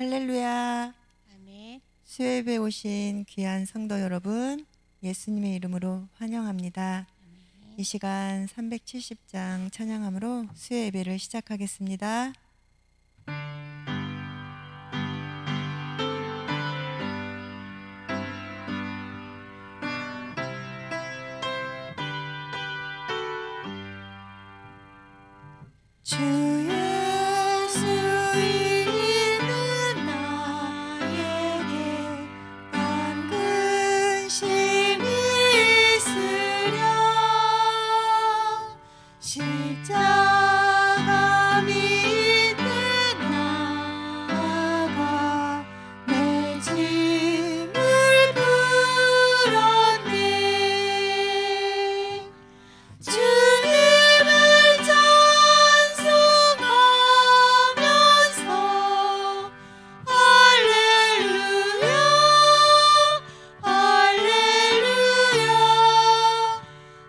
할렐루야. 아멘. 수요예배 오신 귀한 성도 여러분, 예수님의 이름으로 환영합니다. 이 시간 370장 찬양함으로 수요예배를 시작하겠습니다. 주 예수 있는 나에게 난 근심이 있으랴. 십자가 밑에 나아가 내 짐을 풀었네. 주님을 찬송하면서 할렐루야 할렐루야.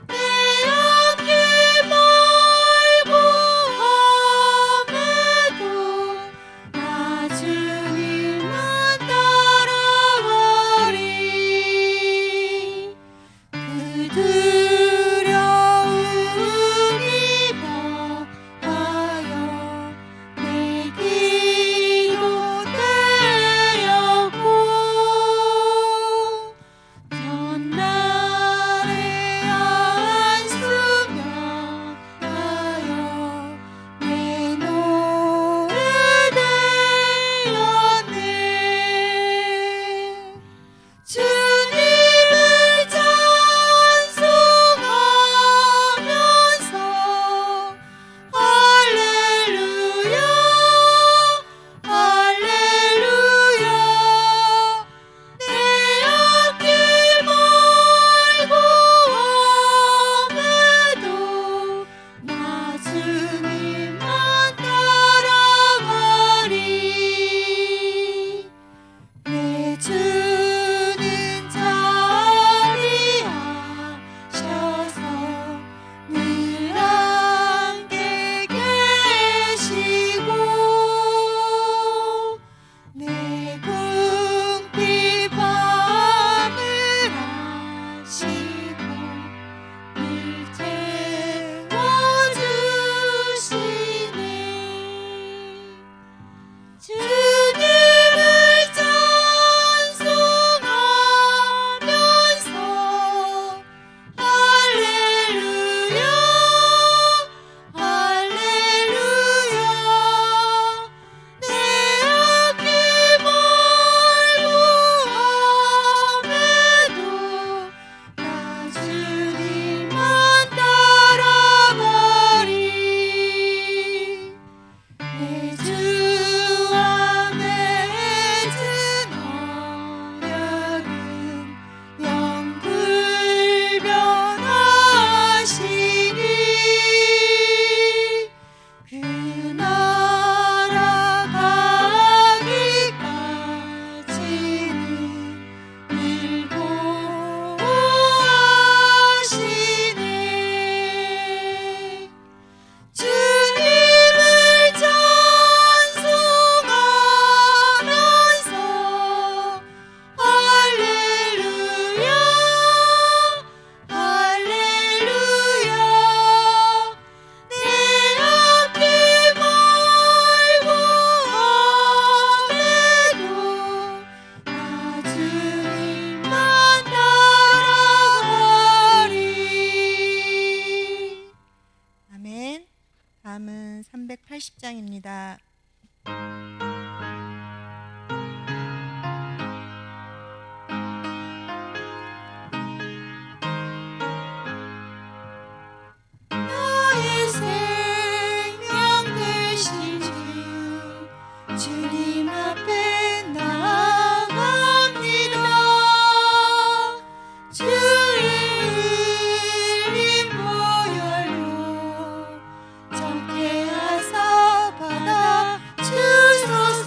내 앞길 멀고 험해도 나 주님만 따라가리. 그 두려움이 변하여 내 기도 되었고, 전날에 안수며 하여 내 노래 되었네. 주님을 찬송하면서 할렐루야 할렐루야. 내 앞길 멀고 험해도 나 주님만 따라가리. 내 주는 자리하셔서 늘 함께 계시고, 내 궁핍 밤을 아시고 늘 채워주시네. 주님을 찬송하면서 할렐루야 할렐루야. 내 앞길 멀고 험해도 나 주님만 따라가리. 내 주와 맺은 언약은 영불변하시니, 그 나라 가기까지는 늘 보호하시네. 주님을 찬송하면서 할렐루야 할렐루야. 내 앞길 멀고 험해도 나 주님만 따라가리. 아멘. 다음은 380장입니다. 나의 생명 되신 주, 주님 앞에 나아갑니다. 주의 흘린 보혈로 정케하사 받아 주소서.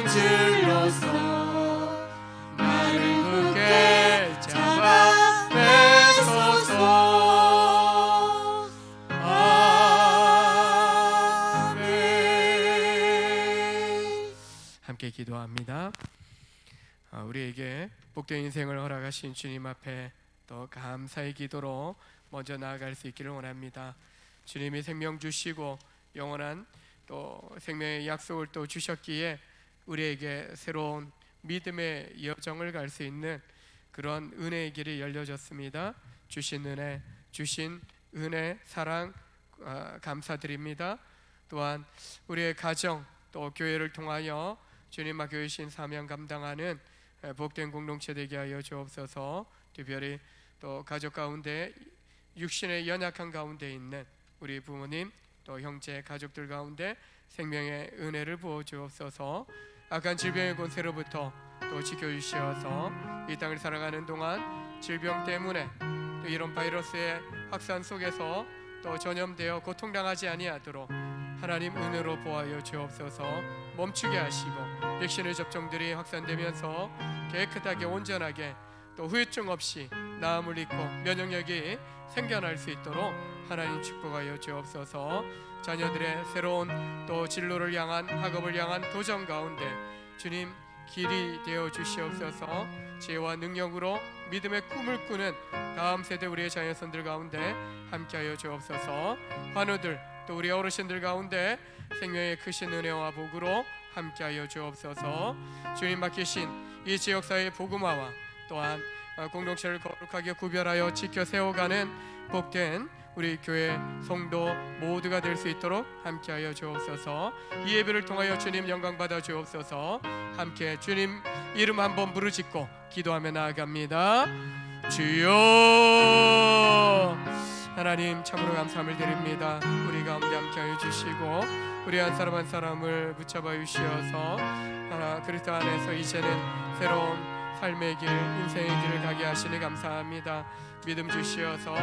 줄로서 나를 굳게 잡아 빼소서. 아멘. 함께 기도합니다. 우리에게 복된 인생을 허락하신 주님 앞에 또 감사의 기도로 먼저 나아갈 수 있기를 원합니다. 주님이 생명 주시고 영원한 또 생명의 약속을 또 주셨기에 우리에게 새로운 믿음의 여정을 갈 수 있는 그런 은혜의 길이 열려졌습니다. 주신 은혜, 사랑 감사드립니다. 또한 우리의 가정 또 교회를 통하여 주님 맡겨주신 사명 감당하는 복된 공동체 되게 하여 주옵소서. 특별히 또 가족 가운데 육신의 연약한 가운데 있는 우리 부모님 또 형제 가족들 가운데 생명의 은혜를 부어 주옵소서. 악한 질병의 권세로부터 또 지켜주시어서 이 땅을 살아가는 동안 질병 때문에 또 이런 바이러스의 확산 속에서 또 전염되어 고통당하지 아니하도록 하나님 은혜로 보하여 주옵소서. 멈추게 하시고 백신의 접종들이 확산되면서 깨끗하게 온전하게 또 후유증 없이 나음을 입고 면역력이 생겨날 수 있도록 하나님 축복하여 주옵소서. 자녀들의 새로운 또 진로를 향한 학업을 향한 도전 가운데 주님 길이 되어 주시옵소서. 지혜와 능력으로 믿음의 꿈을 꾸는 다음 세대 우리의 자녀손들 가운데 함께하여 주옵소서. 환우들 또 우리 어르신들 가운데 생명의 크신 은혜와 복으로 함께하여 주옵소서. 주님 맡기신 이 지역사회의 복음화와 또한 공동체를 거룩하게 구별하여 지켜 세워가는 복된 우리 교회 성도 모두가 될 수 있도록 함께하여 주옵소서. 이 예배를 통하여 주님 영광 받아 주옵소서. 함께 주님 이름 한번 부르짖고 기도하며 나아갑니다. 주여 하나님 참으로 감사함을 드립니다. 우리 가운데 함께하여 주시고 우리 한 사람 한 사람을 붙잡아 주시어서 그리스도 안에서 이제는 새로운 삶의 길, 인생의 길을 가게 하시니 감사합니다. 믿음 주시어서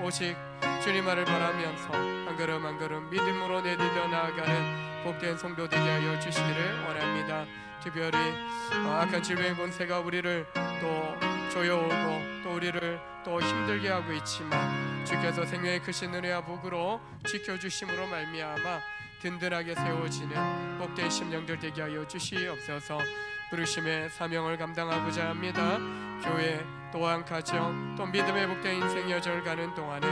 오직 주님만을 바라면서 한 걸음 한 걸음 믿음으로 내디뎌 나아가는 복된 성도 되게 하여 주시기를 원합니다. 특별히 악한 질병의 권세가 우리를 또 조여오고 또 우리를 또 힘들게 하고 있지만 주께서 생명의 크신 은혜와 복으로 지켜주심으로 말미암아 든든하게 세워지는 복된 심령들 되게 하여 주시옵소서. 부르심의 사명을 감당하고자 합니다. 교회 또한 가정 또 믿음의 복된 인생 여정을 가는 동안에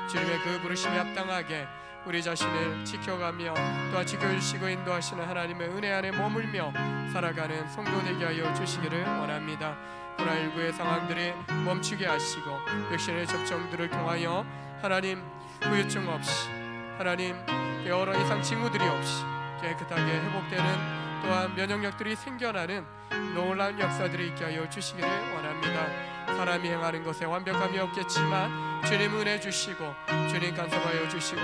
주님의 그 부르심에 합당하게 우리 자신을 지켜가며 또한 지켜주시고 인도하시는 하나님의 은혜 안에 머물며 살아가는 성도 되게 하여 주시기를 원합니다. 코로나19의 상황들이 멈추게 하시고 백신의 접종들을 통하여 하나님 후유증 없이 하나님 여러 이상 징후들이 없이 깨끗하게 회복되는 또한 면역력들이 생겨나는 놀라운 역사들이 있게 하여 주시기를 원합니다. 사람이 행하는 것에 완벽함이 없겠지만 주님 은혜 주시고 주님 간섭하여 주시고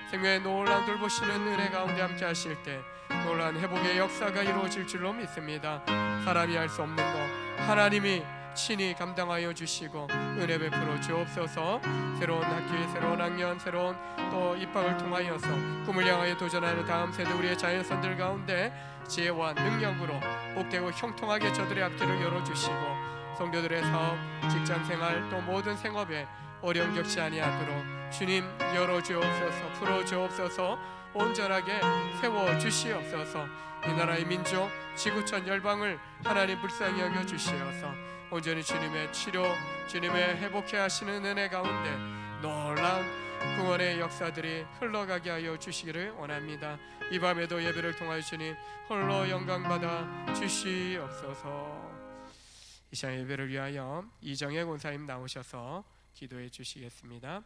생명의 놀라운 돌보시는 은혜 가운데 함께 하실 때 놀라운 회복의 역사가 이루어질 줄로 믿습니다. 사람이 할 수 없는 것 하나님이 친히 감당하여 주시고 은혜 베풀어 주옵소서. 새로운 학기, 새로운 학년, 새로운 또 입학을 통하여서 꿈을 향하여 도전하는 다음 세대 우리의 자녀손들 가운데 지혜와 능력으로 복되고 형통하게 저들의 앞길을 열어주시고 성도들의 사업, 직장생활 또 모든 생업에 어려움 겪지 아니하도록 주님 열어주옵소서. 풀어주옵소서. 온전하게 세워주시옵소서. 이 나라의 민족, 지구촌 열방을 하나님 불쌍히 여겨주시어서 온전히 주님의 치료, 주님의 회복해 하시는 은혜 가운데 놀라운 구원의 역사들이 흘러가게 하여 주시기를 원합니다. 이 밤에도 예배를 통하여 주님 홀로 영광받아 주시옵소서. 이 시간 예배를 위하여 이정혜 권사님 나오셔서 기도해 주시겠습니다.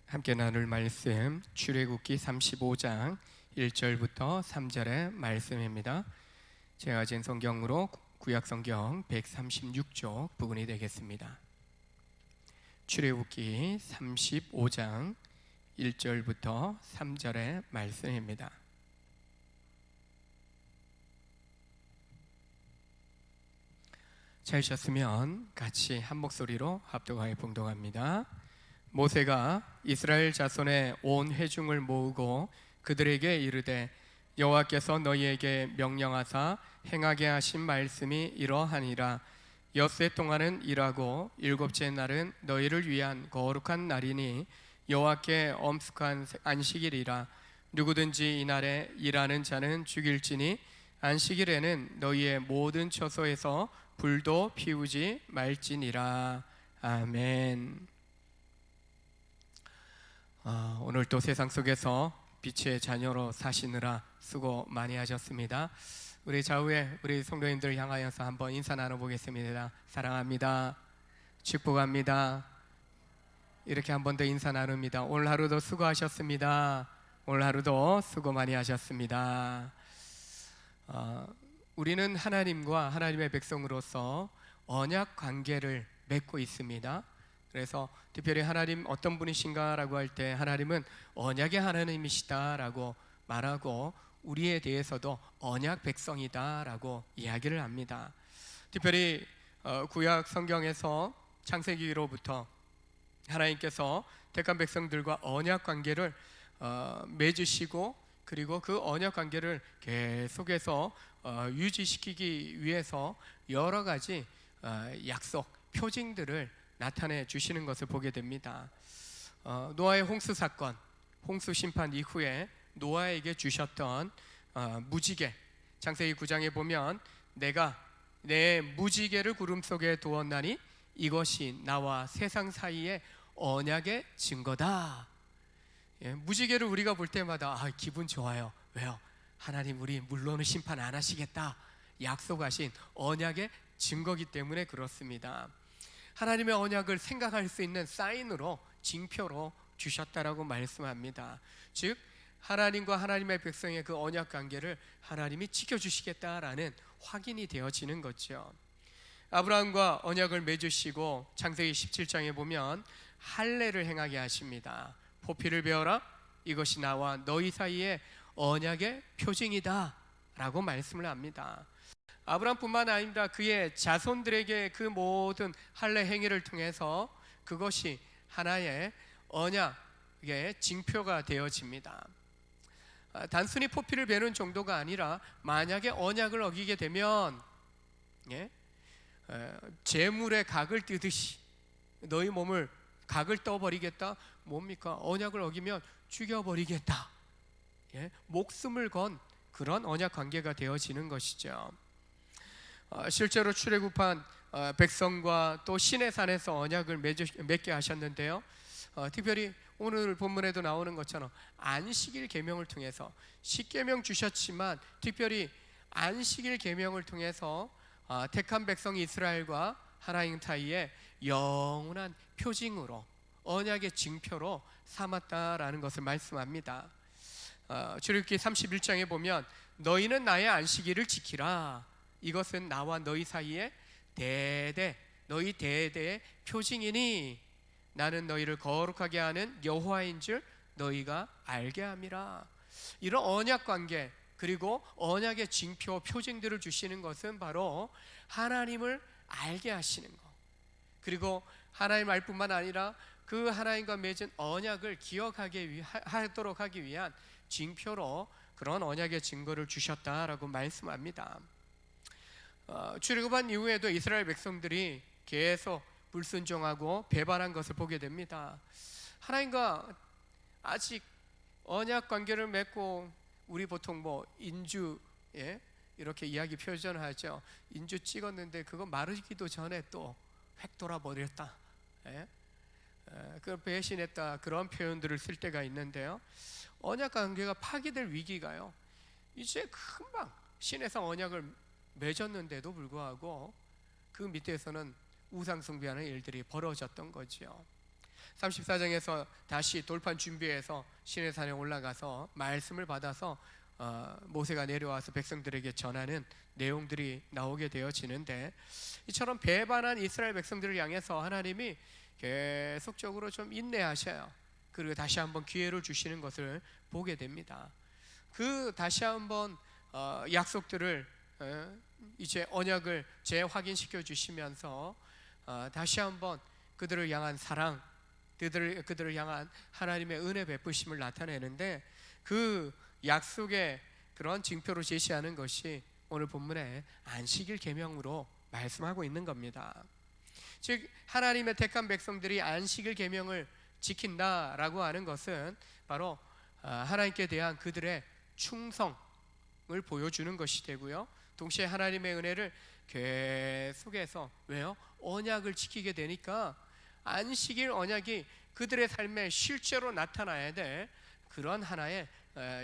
함께 나눌 말씀 출애굽기 35장 1절부터 3절의 말씀입니다. 제가 가진 성경으로 구약성경 136쪽 부분이 되겠습니다. 출애굽기 35장 1절부터 3절의 말씀입니다. 찾으셨으면 같이 한 목소리로 합독하여 봉독합니다. 모세가 이스라엘 자손의 온 회중을 모으고 그들에게 이르되 여호와께서 너희에게 명령하사 행하게 하신 말씀이 이러하니라. 엿새 동안은 일하고 일곱째 날은 너희를 위한 거룩한 날이니 여호와께 엄숙한 안식일이라. 누구든지 이날에 일하는 자는 죽일지니 안식일에는 너희의 모든 처소에서 불도 피우지 말지니라. 아멘. 오늘 또 세상 속에서 빛의 자녀로 사시느라 수고 많이 하셨습니다. 우리 좌우에 우리 성도님들 향하여서 한번 인사 나눠보겠습니다. 사랑합니다. 축복합니다. 이렇게 한 번 더 인사 나눕니다. 오늘 하루도 수고하셨습니다. 오늘 하루도 수고 많이 하셨습니다. 우리는 하나님과 하나님의 백성으로서 언약 관계를 맺고 있습니다. 그래서 특별히 하나님 어떤 분이신가라고 할 때 하나님은 언약의 하나님이시다라고 말하고 우리에 대해서도 언약 백성이다라고 이야기를 합니다. 특별히 구약 성경에서 창세기로부터 하나님께서 택한 백성들과 언약 관계를 맺으시고 그리고 그 언약 관계를 계속해서 유지시키기 위해서 여러 가지 약속, 표징들을 나타내 주시는 것을 보게 됩니다. 노아의 홍수 사건, 홍수 심판 이후에 노아에게 주셨던 무지개, 창세기 9장에 보면 내가 내 무지개를 구름 속에 두었나니 이것이 나와 세상 사이의 언약의 증거다. 무지개를 우리가 볼 때마다 기분 좋아요. 왜요? 하나님 우리 물론은 심판 안 하시겠다 약속하신 언약의 증거기 때문에 그렇습니다. 하나님의 언약을 생각할 수 있는 사인으로, 징표로 주셨다라고 말씀합니다. 즉 하나님과 하나님의 백성의 그 언약 관계를 하나님이 지켜주시겠다라는 확인이 되어지는 거죠. 아브라함과 언약을 맺으시고 창세기 17장에 보면 할례를 행하게 하십니다. 포피를 베어라, 이것이 나와 너희 사이의 언약의 표징이다 라고 말씀을 합니다. 아브라함뿐만 아닙니다. 그의 자손들에게 그 모든 할례 행위를 통해서 그것이 하나의 언약의 징표가 되어집니다. 단순히 포피를 베는 정도가 아니라 만약에 언약을 어기게 되면 재물의 각을 뜨듯이 너희 몸을 각을 떠버리겠다. 뭡니까? 언약을 어기면 죽여버리겠다. 목숨을 건 그런 언약 관계가 되어지는 것이죠. 실제로 출애굽한 백성과 또 시내산에서 언약을 맺게 하셨는데요. 특별히 오늘 본문에도 나오는 것처럼 안식일 계명을 통해서 십계명 주셨지만 특별히 안식일 계명을 통해서 택한 백성 이스라엘과 하나님 사이에 영원한 표징으로 언약의 징표로 삼았다라는 것을 말씀합니다. 출애굽기 31장에 보면 너희는 나의 안식일을 지키라. 이것은 나와 너희 사이에 너희 대대의 표징이니 나는 너희를 거룩하게 하는 여호와인 줄 너희가 알게 함이라. 이런 언약 관계 그리고 언약의 징표 표징들을 주시는 것은 바로 하나님을 알게 하시는 것, 그리고 하나님 알 뿐만 아니라 그 하나님과 맺은 언약을 하도록 하기 위한 징표로 그런 언약의 증거를 주셨다라고 말씀합니다. 출애굽한 이후에도 이스라엘 백성들이 계속 불순종하고 배반한 것을 보게 됩니다. 하나님과 아직 언약 관계를 맺고 우리 보통 인주 이렇게 이야기 표현하죠. 인주 찍었는데 그거 마르기도 전에 또 획 돌아버렸다. 그 배신했다 그런 표현들을 쓸 때가 있는데요. 언약 관계가 파기될 위기가요. 이제 금방 신에서 언약을 맺었는데도 불구하고 그 밑에서는 우상 숭배하는 일들이 벌어졌던 거죠. 34장에서 다시 돌판 준비해서 시내산에 올라가서 말씀을 받아서 모세가 내려와서 백성들에게 전하는 내용들이 나오게 되어지는데, 이처럼 배반한 이스라엘 백성들을 향해서 하나님이 계속적으로 좀 인내하셔요. 그리고 다시 한번 기회를 주시는 것을 보게 됩니다. 그 다시 한번 약속들을 이제 언약을 재확인시켜 주시면서 다시 한번 그들을 향한 사랑, 그들을 향한 하나님의 은혜 베푸심을 나타내는데, 그 약속의 그런 징표로 제시하는 것이 오늘 본문의 안식일 계명으로 말씀하고 있는 겁니다. 즉 하나님의 택한 백성들이 안식일 계명을 지킨다라고 하는 것은 바로 하나님께 대한 그들의 충성을 보여주는 것이 되고요, 동시에 하나님의 은혜를 계속해서 왜요? 언약을 지키게 되니까 안식일 언약이 그들의 삶에 실제로 나타나야 될 그런 하나의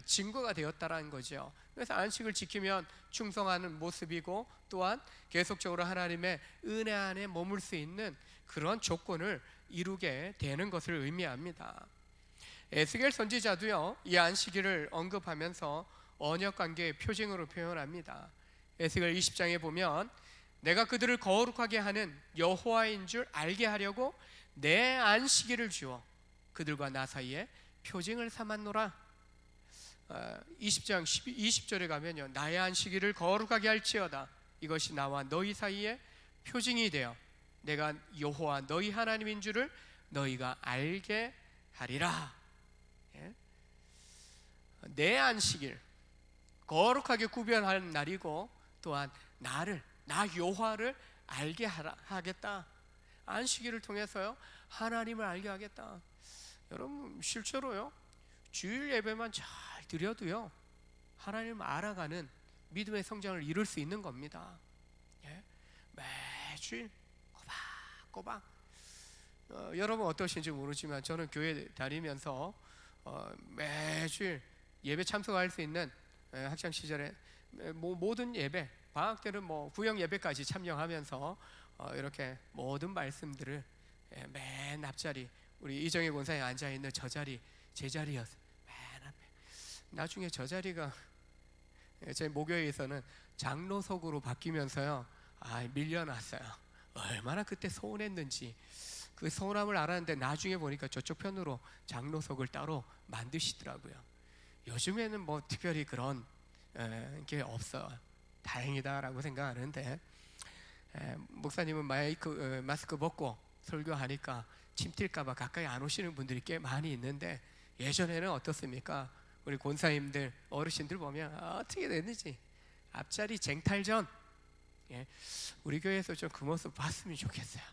증거가 되었다라는 거죠. 그래서 안식을 지키면 충성하는 모습이고, 또한 계속적으로 하나님의 은혜 안에 머물 수 있는 그런 조건을 이루게 되는 것을 의미합니다. 에스겔 선지자도요, 이 안식일을 언급하면서 언약 관계의 표징으로 표현합니다. 에스겔 20장에 보면 내가 그들을 거룩하게 하는 여호와인 줄 알게 하려고 내 안식일을 주어 그들과 나 사이에 표징을 삼았노라. 20장 20절에 가면요, 나의 안식일을 거룩하게 할지어다. 이것이 나와 너희 사이에 표징이 되어 내가 여호와 너희 하나님인 줄을 너희가 알게 하리라. 내 안식일 거룩하게 구별하는 날이고, 또한 나 여호와를 알게 하겠다. 안식일을 통해서요, 하나님을 알게 하겠다. 여러분 실제로요, 주일 예배만 잘 드려도요, 하나님을 알아가는 믿음의 성장을 이룰 수 있는 겁니다. 매주일 꼬박꼬박. 여러분 어떠신지 모르지만 저는 교회 다니면서 매주일 예배 참석할 수 있는 학창 시절에 모든 예배, 방학 때는 구역 예배까지 참여하면서 이렇게 모든 말씀들을 맨 앞자리, 우리 이정혜 권사에 앉아 있는 저 자리 제 자리였어요. 맨 앞에. 나중에 저 자리가 제 모교회에서는 장로석으로 바뀌면서요, 밀려났어요. 얼마나 그때 서운했는지 그 서운함을 알았는데, 나중에 보니까 저쪽 편으로 장로석을 따로 만드시더라고요. 요즘에는 특별히 그런 게 없어. 다행이다라고 생각하는데, 목사님은 마스크 벗고 설교하니까 침 튈까봐 가까이 안 오시는 분들이 꽤 많이 있는데, 예전에는 어떻습니까? 우리 권사님들, 어르신들 보면 어떻게 됐는지 앞자리 쟁탈전, 우리 교회에서 좀 그 모습 봤으면 좋겠어요.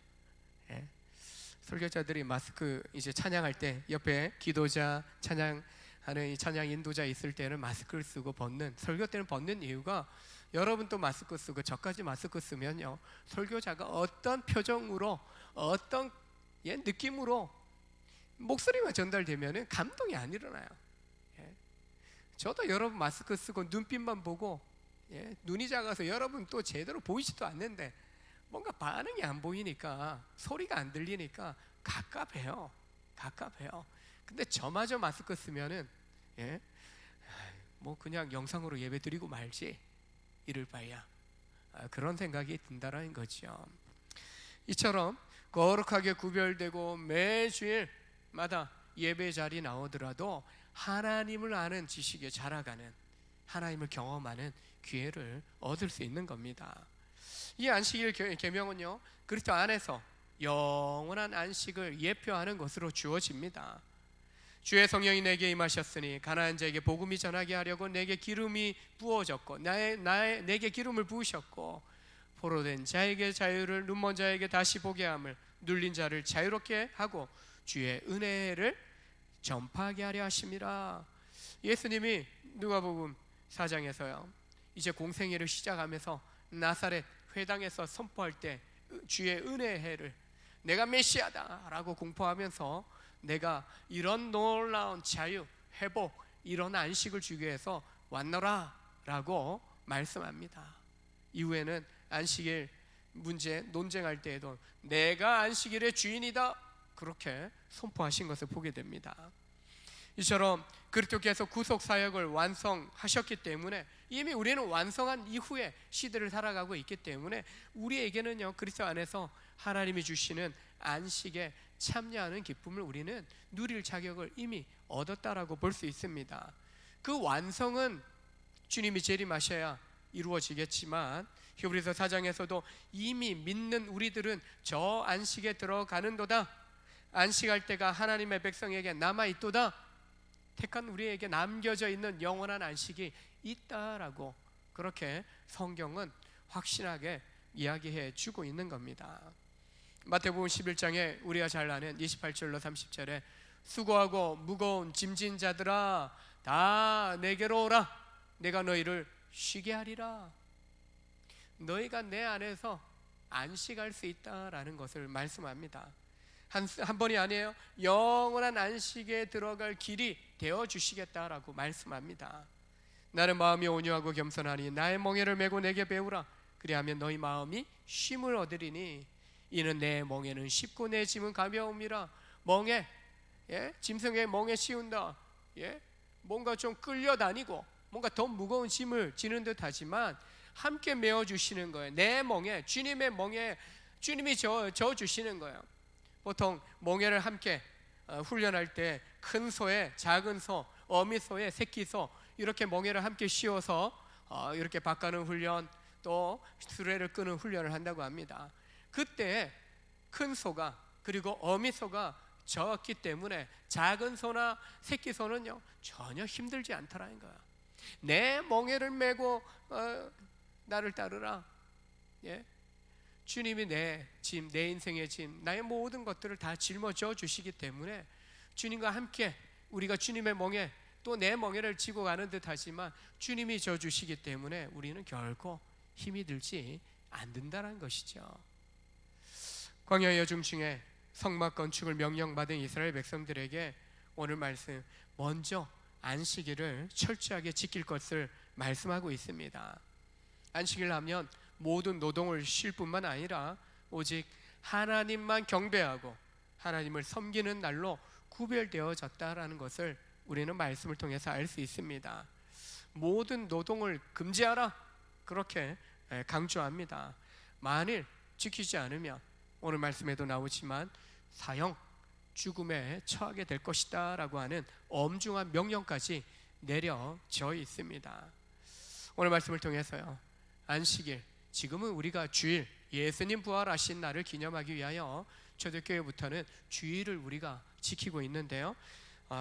설교자들이 마스크 이제 찬양할 때 옆에 기도자, 찬양하는 이 찬양 인도자 있을 때는 마스크를 쓰고 설교 때는 벗는 이유가, 여러분도 마스크 쓰고 저까지 마스크 쓰면요, 설교자가 어떤 표정으로 어떤 느낌으로 목소리만 전달되면은 감동이 안 일어나요. 저도 여러분 마스크 쓰고 눈빛만 보고 눈이 작아서 여러분 또 제대로 보이지도 않는데 뭔가 반응이 안 보이니까, 소리가 안 들리니까 갑갑해요. 근데 저마저 마스크 쓰면은 그냥 영상으로 예배 드리고 말지 이럴 바에야, 그런 생각이 든다라는 거죠. 이처럼 거룩하게 구별되고 매주일마다 예배 자리 나오더라도 하나님을 아는 지식에 자라가는, 하나님을 경험하는 기회를 얻을 수 있는 겁니다. 이 안식일 계명은요, 그리스도 안에서 영원한 안식을 예표하는 것으로 주어집니다. 주의 성령이 내게 임하셨으니 가나안 자에게 복음이 전하게 하려고 내게 기름이 부어졌고 내게 기름을 부으셨고, 포로된 자에게 자유를, 눈먼 자에게 다시 보게 함을, 눌린 자를 자유롭게 하고 주의 은혜를 전파하게 하려 하심이라. 예수님이 누가복음 4장에서요, 이제 공생애를 시작하면서 나사렛 회당에서 선포할 때 주의 은혜의 해를, 내가 메시아다라고 공포하면서 내가 이런 놀라운 자유, 회복, 이런 안식을 주기 위해서 왔노라 라고 말씀합니다. 이후에는 안식일 문제 논쟁할 때에도 내가 안식일의 주인이다, 그렇게 선포하신 것을 보게 됩니다. 이처럼 그리스도께서 구속 사역을 완성하셨기 때문에 이미 우리는 완성한 이후에 시대를 살아가고 있기 때문에 우리에게는요, 그리스도 안에서 하나님이 주시는 안식에 참여하는 기쁨을 우리는 누릴 자격을 이미 얻었다라고 볼 수 있습니다. 그 완성은 주님이 재림하셔야 이루어지겠지만 히브리서 4장에서도 이미 믿는 우리들은 저 안식에 들어가는도다. 안식할 때가 하나님의 백성에게 남아있도다. 택한 우리에게 남겨져 있는 영원한 안식이 있다라고 그렇게 성경은 확신하게 이야기해 주고 있는 겁니다. 마태복음 11장에 우리가 잘 아는 28절로 30절에 수고하고 무거운 짐진 자들아 다 내게로 오라. 내가 너희를 쉬게 하리라. 너희가 내 안에서 안식할 수 있다라는 것을 말씀합니다. 한 번이 아니에요. 영원한 안식에 들어갈 길이 되어 주시겠다라고 말씀합니다. 나는 마음이 온유하고 겸손하니 나의 멍에를 메고 내게 배우라. 그리하면 너희 마음이 쉼을 얻으리니 이는 내 멍에는 쉽고 내 짐은 가벼움이라. 멍에, 짐승의 멍에 씌운다. 뭔가 좀 끌려다니고 뭔가 더 무거운 짐을 지는 듯 하지만 함께 메어주시는 거예요. 내 멍에, 주님의 멍에 주님이 저 주시는 거예요. 보통 멍에를 함께 훈련할 때 큰 소에 작은 소, 어미 소에 새끼 소 이렇게 멍에를 함께 씌워서 이렇게 바꾸는 훈련, 또 수레를 끄는 훈련을 한다고 합니다. 그때 큰 소가 그리고 어미 소가 적기 때문에 작은 소나 새끼 소는요 전혀 힘들지 않다라는 거야. 내 멍에를 메고 나를 따르라. 주님이 내 짐, 내 인생의 짐, 나의 모든 것들을 다 짊어져 주시기 때문에 주님과 함께 우리가 주님의 멍에 또 내 멍에를 지고 가는 듯 하지만 주님이 져 주시기 때문에 우리는 결코 힘이 들지 않는다는 것이죠. 광야 여중 중에 성막 건축을 명령받은 이스라엘 백성들에게 오늘 말씀 먼저 안식일을 철저하게 지킬 것을 말씀하고 있습니다. 안식일 하면 모든 노동을 쉴 뿐만 아니라 오직 하나님만 경배하고 하나님을 섬기는 날로 구별되어졌다라는 것을 우리는 말씀을 통해서 알 수 있습니다. 모든 노동을 금지하라 그렇게 강조합니다. 만일 지키지 않으면 오늘 말씀에도 나오지만 사형, 죽음에 처하게 될 것이다 라고 하는 엄중한 명령까지 내려져 있습니다. 오늘 말씀을 통해서요, 안식일, 지금은 우리가 주일, 예수님 부활하신 날을 기념하기 위하여 초대교회부터는 주일을 우리가 지키고 있는데요,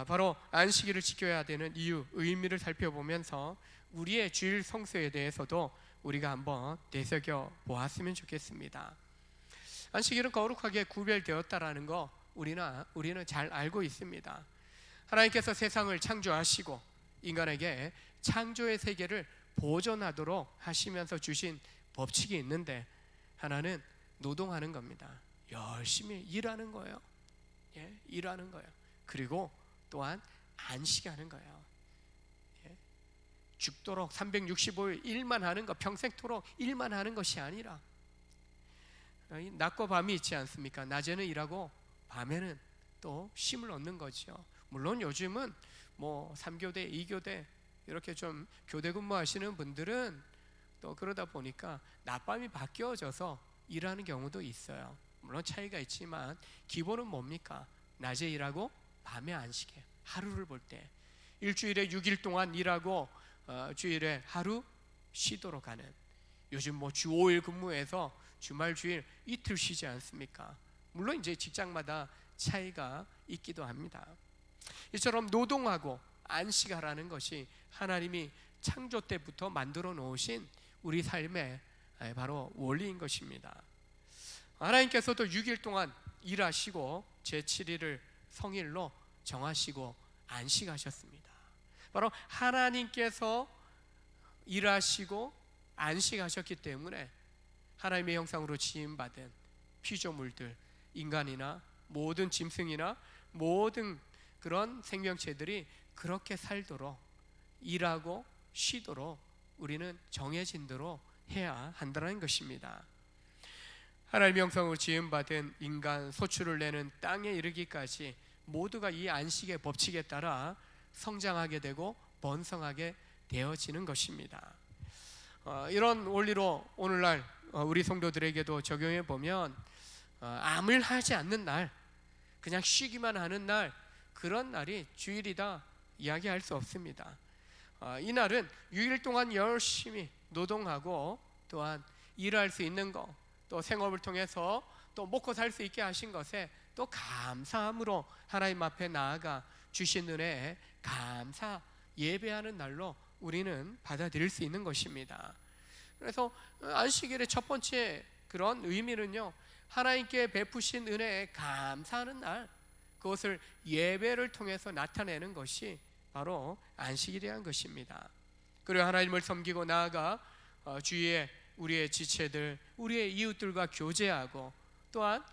바로 안식일을 지켜야 되는 이유, 의미를 살펴보면서 우리의 주일 성수에 대해서도 우리가 한번 되새겨 보았으면 좋겠습니다. 안식일은 거룩하게 구별되었다라는 거 우리는 잘 알고 있습니다. 하나님께서 세상을 창조하시고 인간에게 창조의 세계를 보존하도록 하시면서 주신 법칙이 있는데 하나는 노동하는 겁니다. 열심히 일하는 거예요. 일하는 거예요. 그리고 또한 안식하는 거예요. 죽도록 365일 일만 하는 거, 평생토록 일만 하는 것이 아니라 낮과 밤이 있지 않습니까? 낮에는 일하고 밤에는 또 쉼을 얻는 거죠. 물론 요즘은 뭐 3교대, 2교대 이렇게 좀 교대 근무하시는 분들은 또 그러다 보니까 낮밤이 바뀌어져서 일하는 경우도 있어요. 물론 차이가 있지만 기본은 뭡니까? 낮에 일하고 밤에 안식해요. 하루를 볼 때 일주일에 6일 동안 일하고 주일에 하루 쉬도록 하는, 요즘 뭐 주 5일 근무해서 주말 주일 이틀 쉬지 않습니까? 물론 이제 직장마다 차이가 있기도 합니다. 이처럼 노동하고 안식하라는 것이 하나님이 창조 때부터 만들어 놓으신 우리 삶의 바로 원리인 것입니다. 하나님께서도 6일 동안 일하시고 제7일을 성일로 정하시고 안식하셨습니다. 바로 하나님께서 일하시고 안식하셨기 때문에 하나님의 형상으로 지음받은 피조물들, 인간이나 모든 짐승이나 모든 그런 생명체들이 그렇게 살도록, 일하고 쉬도록 우리는 정해진 대로 해야 한다는 것입니다. 하나님의 형상으로 지음받은 인간 소출을 내는 땅에 이르기까지 모두가 이 안식의 법칙에 따라 성장하게 되고 번성하게 되어지는 것입니다. 이런 원리로 오늘날 우리 성도들에게도 적용해 보면 아무일 하지 않는 날, 그냥 쉬기만 하는 날, 그런 날이 주일이다 이야기할 수 없습니다. 이 날은 6일 동안 열심히 노동하고 또한 일할 수 있는 것, 또 생업을 통해서 또 먹고 살 수 있게 하신 것에 또 감사함으로 하나님 앞에 나아가 주신 은혜에 감사 예배하는 날로 우리는 받아들일 수 있는 것입니다. 그래서 안식일의 첫 번째 그런 의미는요, 하나님께 베푸신 은혜에 감사하는 날, 그것을 예배를 통해서 나타내는 것이 바로 안식일이라는 것입니다. 그리고 하나님을 섬기고 나아가 주위에 우리의 지체들, 우리의 이웃들과 교제하고 또한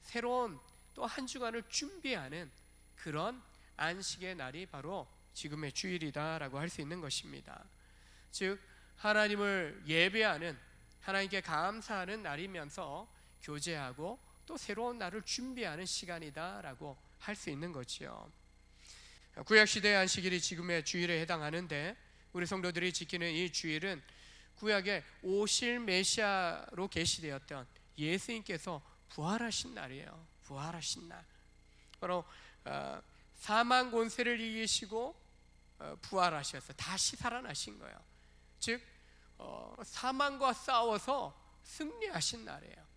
새로운 또 한 주간을 준비하는 그런 안식의 날이 바로 지금의 주일이다라고 할 수 있는 것입니다. 즉 하나님을 예배하는, 하나님께 감사하는 날이면서 교제하고 또 새로운 날을 준비하는 시간이다라고 할 수 있는 거지요. 구약시대의 안식일이 지금의 주일에 해당하는데, 우리 성도들이 지키는 이 주일은 구약에 오실 메시아로 계시되었던 예수님께서 부활하신 날이에요. 부활하신 날, 바로 사망 권세를 이기시고 부활하셔서 다시 살아나신 거예요. 즉 사망과 싸워서 승리하신 날이에요.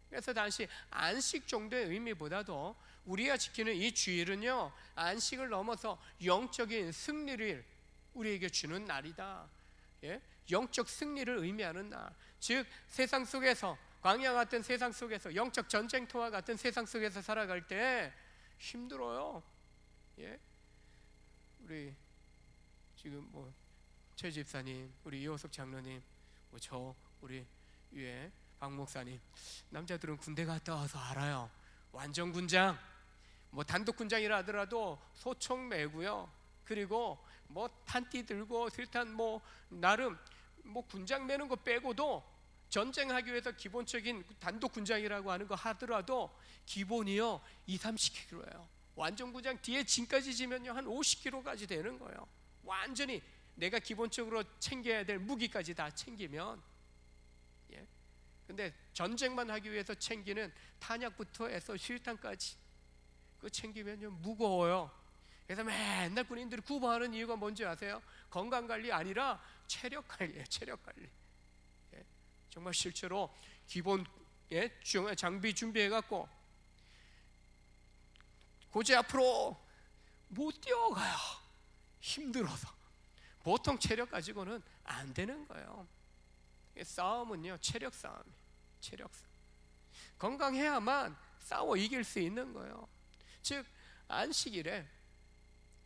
그래서 당시 안식 정도의 의미보다도 우리가 지키는 이 주일은요, 안식을 넘어서 영적인 승리를 우리에게 주는 날이다. 영적 승리를 의미하는 날. 즉 세상 속에서, 광야 같은 세상 속에서, 영적 전쟁터와 같은 세상 속에서 살아갈 때 힘들어요. 우리 지금 최 집사님, 우리 이호석 장로님, 우리 위에 박 목사님, 남자들은 군대 갔다 와서 알아요. 완전 군장, 단독 군장이라 하더라도 소총 메고요, 그리고 탄띠 들고 실탄 나름 군장 매는 거 빼고도 전쟁하기 위해서 기본적인 단독 군장이라고 하는 거 하더라도 기본이요 2-30kg예요. 완전 군장 뒤에 진까지 지면요 한 50kg까지 되는 거예요. 완전히 내가 기본적으로 챙겨야 될 무기까지 다 챙기면. 근데 전쟁만 하기 위해서 챙기는 탄약부터 해서 실탄까지 그거 챙기면요 무거워요. 그래서 맨날 군인들이 구보하는 이유가 뭔지 아세요? 건강관리 아니라 체력관리예요. 체력관리. 정말 실제로 기본 장비 준비해갖고 고지 앞으로 못 뛰어가요. 힘들어서. 보통 체력 가지고는 안 되는 거예요. 싸움은요 체력 싸움이에요. 체력 싸움. 건강해야만 싸워 이길 수 있는 거예요. 즉 안식일에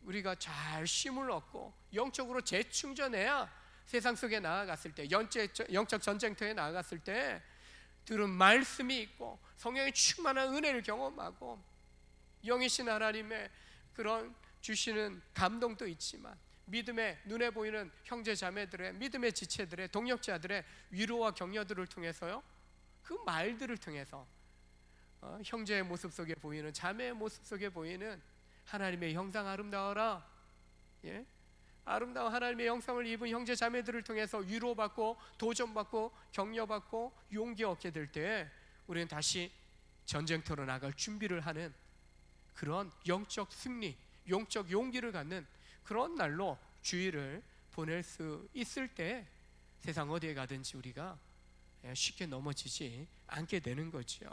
우리가 잘 쉼을 얻고 영적으로 재충전해야 세상 속에 나아갔을 때, 영적 전쟁터에 나아갔을 때 들은 말씀이 있고 성령의 충만한 은혜를 경험하고 영이신 하나님의 그런 주시는 감동도 있지만, 믿음의 눈에 보이는 형제 자매들의, 믿음의 지체들의, 동역자들의 위로와 격려들을 통해서요, 그 말들을 통해서 형제의 모습 속에 보이는, 자매의 모습 속에 보이는 하나님의 형상 아름다워라, 아름다운 하나님의 형상을 입은 형제 자매들을 통해서 위로받고 도전받고 격려받고 용기 얻게 될 때 우리는 다시 전쟁터로 나갈 준비를 하는 그런 영적 승리, 영적 용기를 갖는 그런 날로 주일을 보낼 수 있을 때 세상 어디에 가든지 우리가 쉽게 넘어지지 않게 되는 거죠.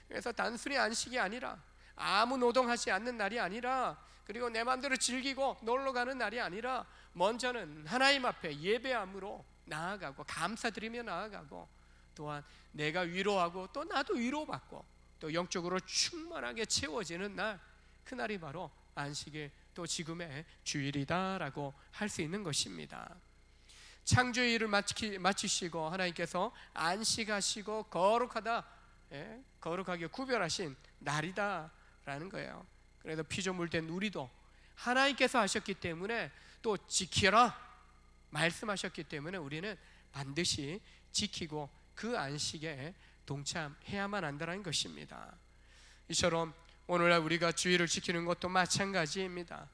그래서 단순히 안식이 아니라, 아무 노동하지 않는 날이 아니라, 그리고 내 마음대로 즐기고 놀러 가는 날이 아니라, 먼저는 하나님 앞에 예배함으로 나아가고 감사드리며 나아가고, 또한 내가 위로하고 또 나도 위로받고 또 영적으로 충만하게 채워지는 날, 그날이 바로 안식일, 또 지금의 주일이다라고 할 수 있는 것입니다. 창조의 일을 마치시고 하나님께서 안식하시고 거룩하게 구별하신 날이다라는 거예요. 그래서 피조물된 우리도 하나님께서 하셨기 때문에, 또 지키라 말씀하셨기 때문에 우리는 반드시 지키고 그 안식에 동참해야만 한다는 것입니다. 이처럼 오늘날 우리가 주일을 지키는 것도 마찬가지입니다.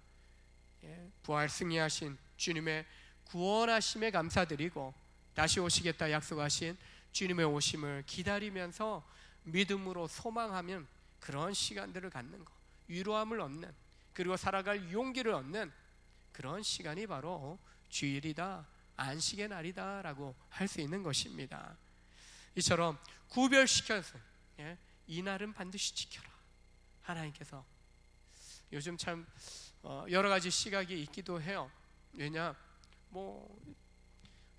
부활 승리하신 주님의 구원하심에 감사드리고 다시 오시겠다 약속하신 주님의 오심을 기다리면서 믿음으로 소망하면 그런 시간들을 갖는 것, 위로함을 얻는, 그리고 살아갈 용기를 얻는 그런 시간이 바로 주일이다, 안식의 날이다 라고 할 수 있는 것입니다. 이처럼 구별시켜서 이 날은 반드시 지켜라. 하나님께서 요즘 참 여러 가지 시각이 있기도 해요. 왜냐,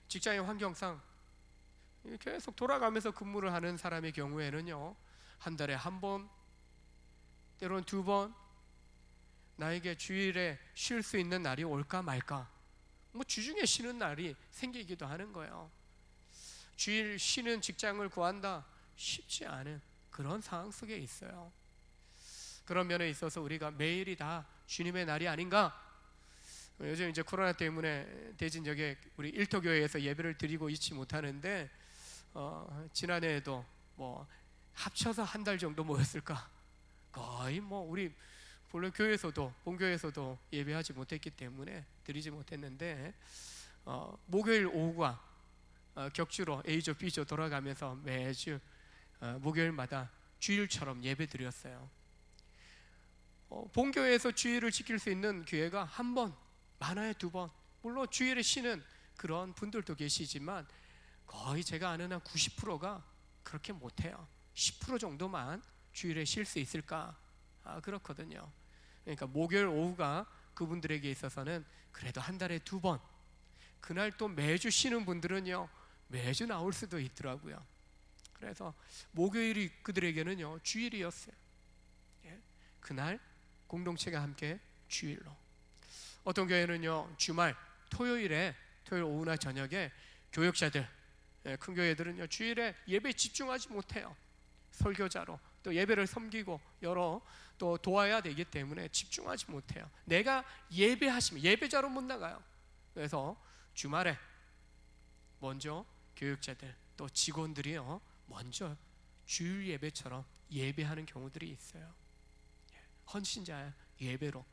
직장의 환경상 계속 돌아가면서 근무를 하는 사람의 경우에는요, 한 달에 한 번, 때로는 두 번 나에게 주일에 쉴 수 있는 날이 올까 말까, 주중에 쉬는 날이 생기기도 하는 거예요. 주일 쉬는 직장을 구한다 쉽지 않은 그런 상황 속에 있어요. 그런 면에 있어서 우리가 매일이 다 주님의 날이 아닌가? 요즘 이제 코로나 때문에 대진 지역에 우리 일터교회에서 예배를 드리고 있지 못하는데 지난해에도 합쳐서 한 달 정도 모였을까? 거의 우리 본래 교회에서도 본교회에서도 예배하지 못했기 때문에 드리지 못했는데 목요일 오후가 격주로 A조 B조 돌아가면서 매주 목요일마다 주일처럼 예배 드렸어요. 본교회에서 주일을 지킬 수 있는 교회가 한 번, 많아야 두 번, 물론 주일에 쉬는 그런 분들도 계시지만 거의 제가 아는 한 90%가 그렇게 못해요. 10% 정도만 주일에 쉴 수 있을까? 그렇거든요. 그러니까 목요일 오후가 그분들에게 있어서는 그래도 한 달에 두 번, 그날 또 매주 쉬는 분들은요 매주 나올 수도 있더라고요. 그래서 목요일이 그들에게는요 주일이었어요. 그날 공동체가 함께 주일로. 어떤 교회는요 주말 토요일 오후나 저녁에 교역자들, 큰 교회들은요 주일에 예배에 집중하지 못해요. 설교자로 또 예배를 섬기고 여러 또 도와야 되기 때문에 집중하지 못해요. 내가 예배하시면 예배자로 못 나가요. 그래서 주말에 먼저 교육자들 또 직원들이요 먼저 주일 예배처럼 예배하는 경우들이 있어요. 헌신자 예배로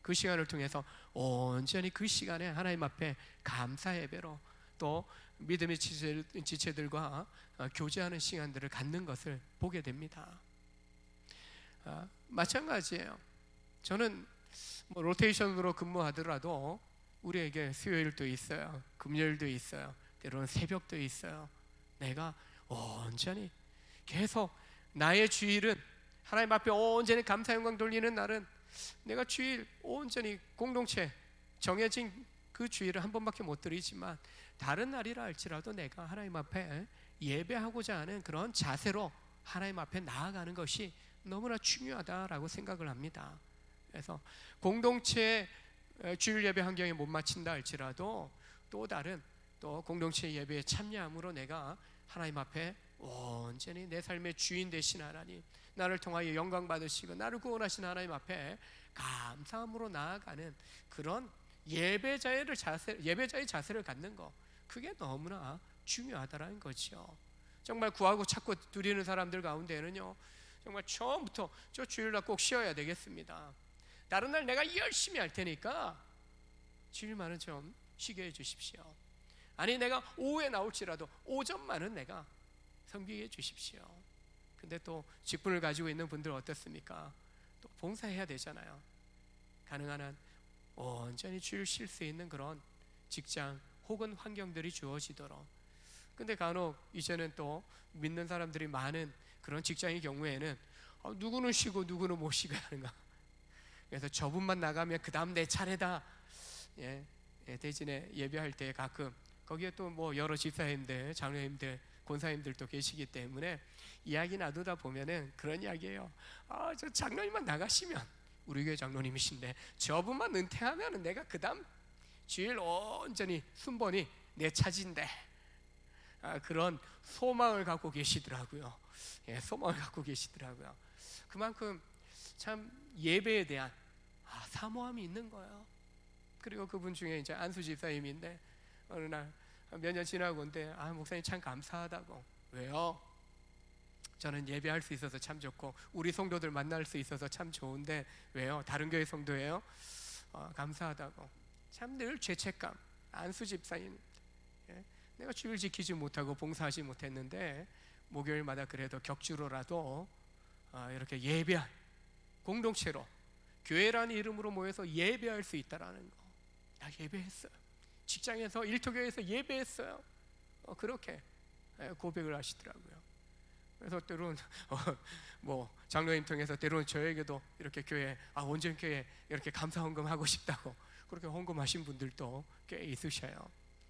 그 시간을 통해서 온전히 그 시간에 하나님 앞에 감사 예배로 또 믿음의 지체들과 교제하는 시간들을 갖는 것을 보게 됩니다. 마찬가지예요. 저는 로테이션으로 근무하더라도 우리에게 수요일도 있어요, 금요일도 있어요, 때로는 새벽도 있어요. 내가 온전히 계속 나의 주일은 하나님 앞에 온전히 감사 영광 돌리는 날은 내가 주일 온전히 공동체 정해진 그 주일을 한 번밖에 못 드리지만 다른 날이라 할지라도 내가 하나님 앞에 예배하고자 하는 그런 자세로 하나님 앞에 나아가는 것이 너무나 중요하다라고 생각을 합니다. 그래서 공동체 주일 예배 환경에 못 맞춘다 할지라도 또 다른 또 공동체 예배에 참여함으로 내가 하나님 앞에 온전히 내 삶의 주인 되신 하나님, 나를 통하여 영광 받으시고 나를 구원하신 하나님 앞에 감사함으로 나아가는 그런 예배자의 자세를 갖는 거, 그게 너무나 중요하다라는 거죠. 정말 구하고 찾고 누리는 사람들 가운데는요 정말 처음부터 저 주일날 꼭 쉬어야 되겠습니다, 다른 날 내가 열심히 할 테니까 주일만은 좀 쉬게 해주십시오. 아니 내가 오후에 나올지라도 오전만은 내가 섬기게 해주십시오. 근데 또 직분을 가지고 있는 분들 어떻습니까? 또 봉사해야 되잖아요. 가능한 한 온전히 주일 쉴 수 있는 그런 직장 혹은 환경들이 주어지도록. 근데 간혹 이제는 또 믿는 사람들이 많은 그런 직장의 경우에는 누구는 쉬고 누구는 못 쉬게 하는가. 그래서 저분만 나가면 그 다음 내 차례다. 대진에 예배할 때 가끔 거기에 또 여러 집사님들, 장로님들, 권사님들도 계시기 때문에 이야기 나누다 보면은 그런 이야기예요. 저 장로님만 나가시면, 우리 교회 장로님이신데 저분만 은퇴하면은 내가 그 다음 주일 온전히 순번이 내 차지인데, 그런 소망을 갖고 계시더라고요. 소망을 갖고 계시더라고요. 그만큼 참 예배에 대한 사모함이 있는 거예요. 그리고 그분 중에 이제 안수 집사님인데 어느 날 몇 년 지나고 온데 목사님 참 감사하다고. 왜요? 저는 예배할 수 있어서 참 좋고 우리 성도들 만날 수 있어서 참 좋은데 왜요? 다른 교회 성도예요? 감사하다고. 참 늘 죄책감. 안수 집사님, 내가 주일 지키지 못하고 봉사하지 못했는데 목요일마다 그래도 격주로라도 이렇게 예배한 공동체로 교회라는 이름으로 모여서 예배할 수 있다라는 거. 나 예배했어요. 직장에서 일터교회에서 예배했어요. 그렇게 고백을 하시더라고요. 그래서 때로는 뭐 장로님 통해서 때로는 저에게도 이렇게 교회 온전교회 이렇게 감사 헌금하고 싶다고 그렇게 헌금하신 분들도 꽤 있으셔요.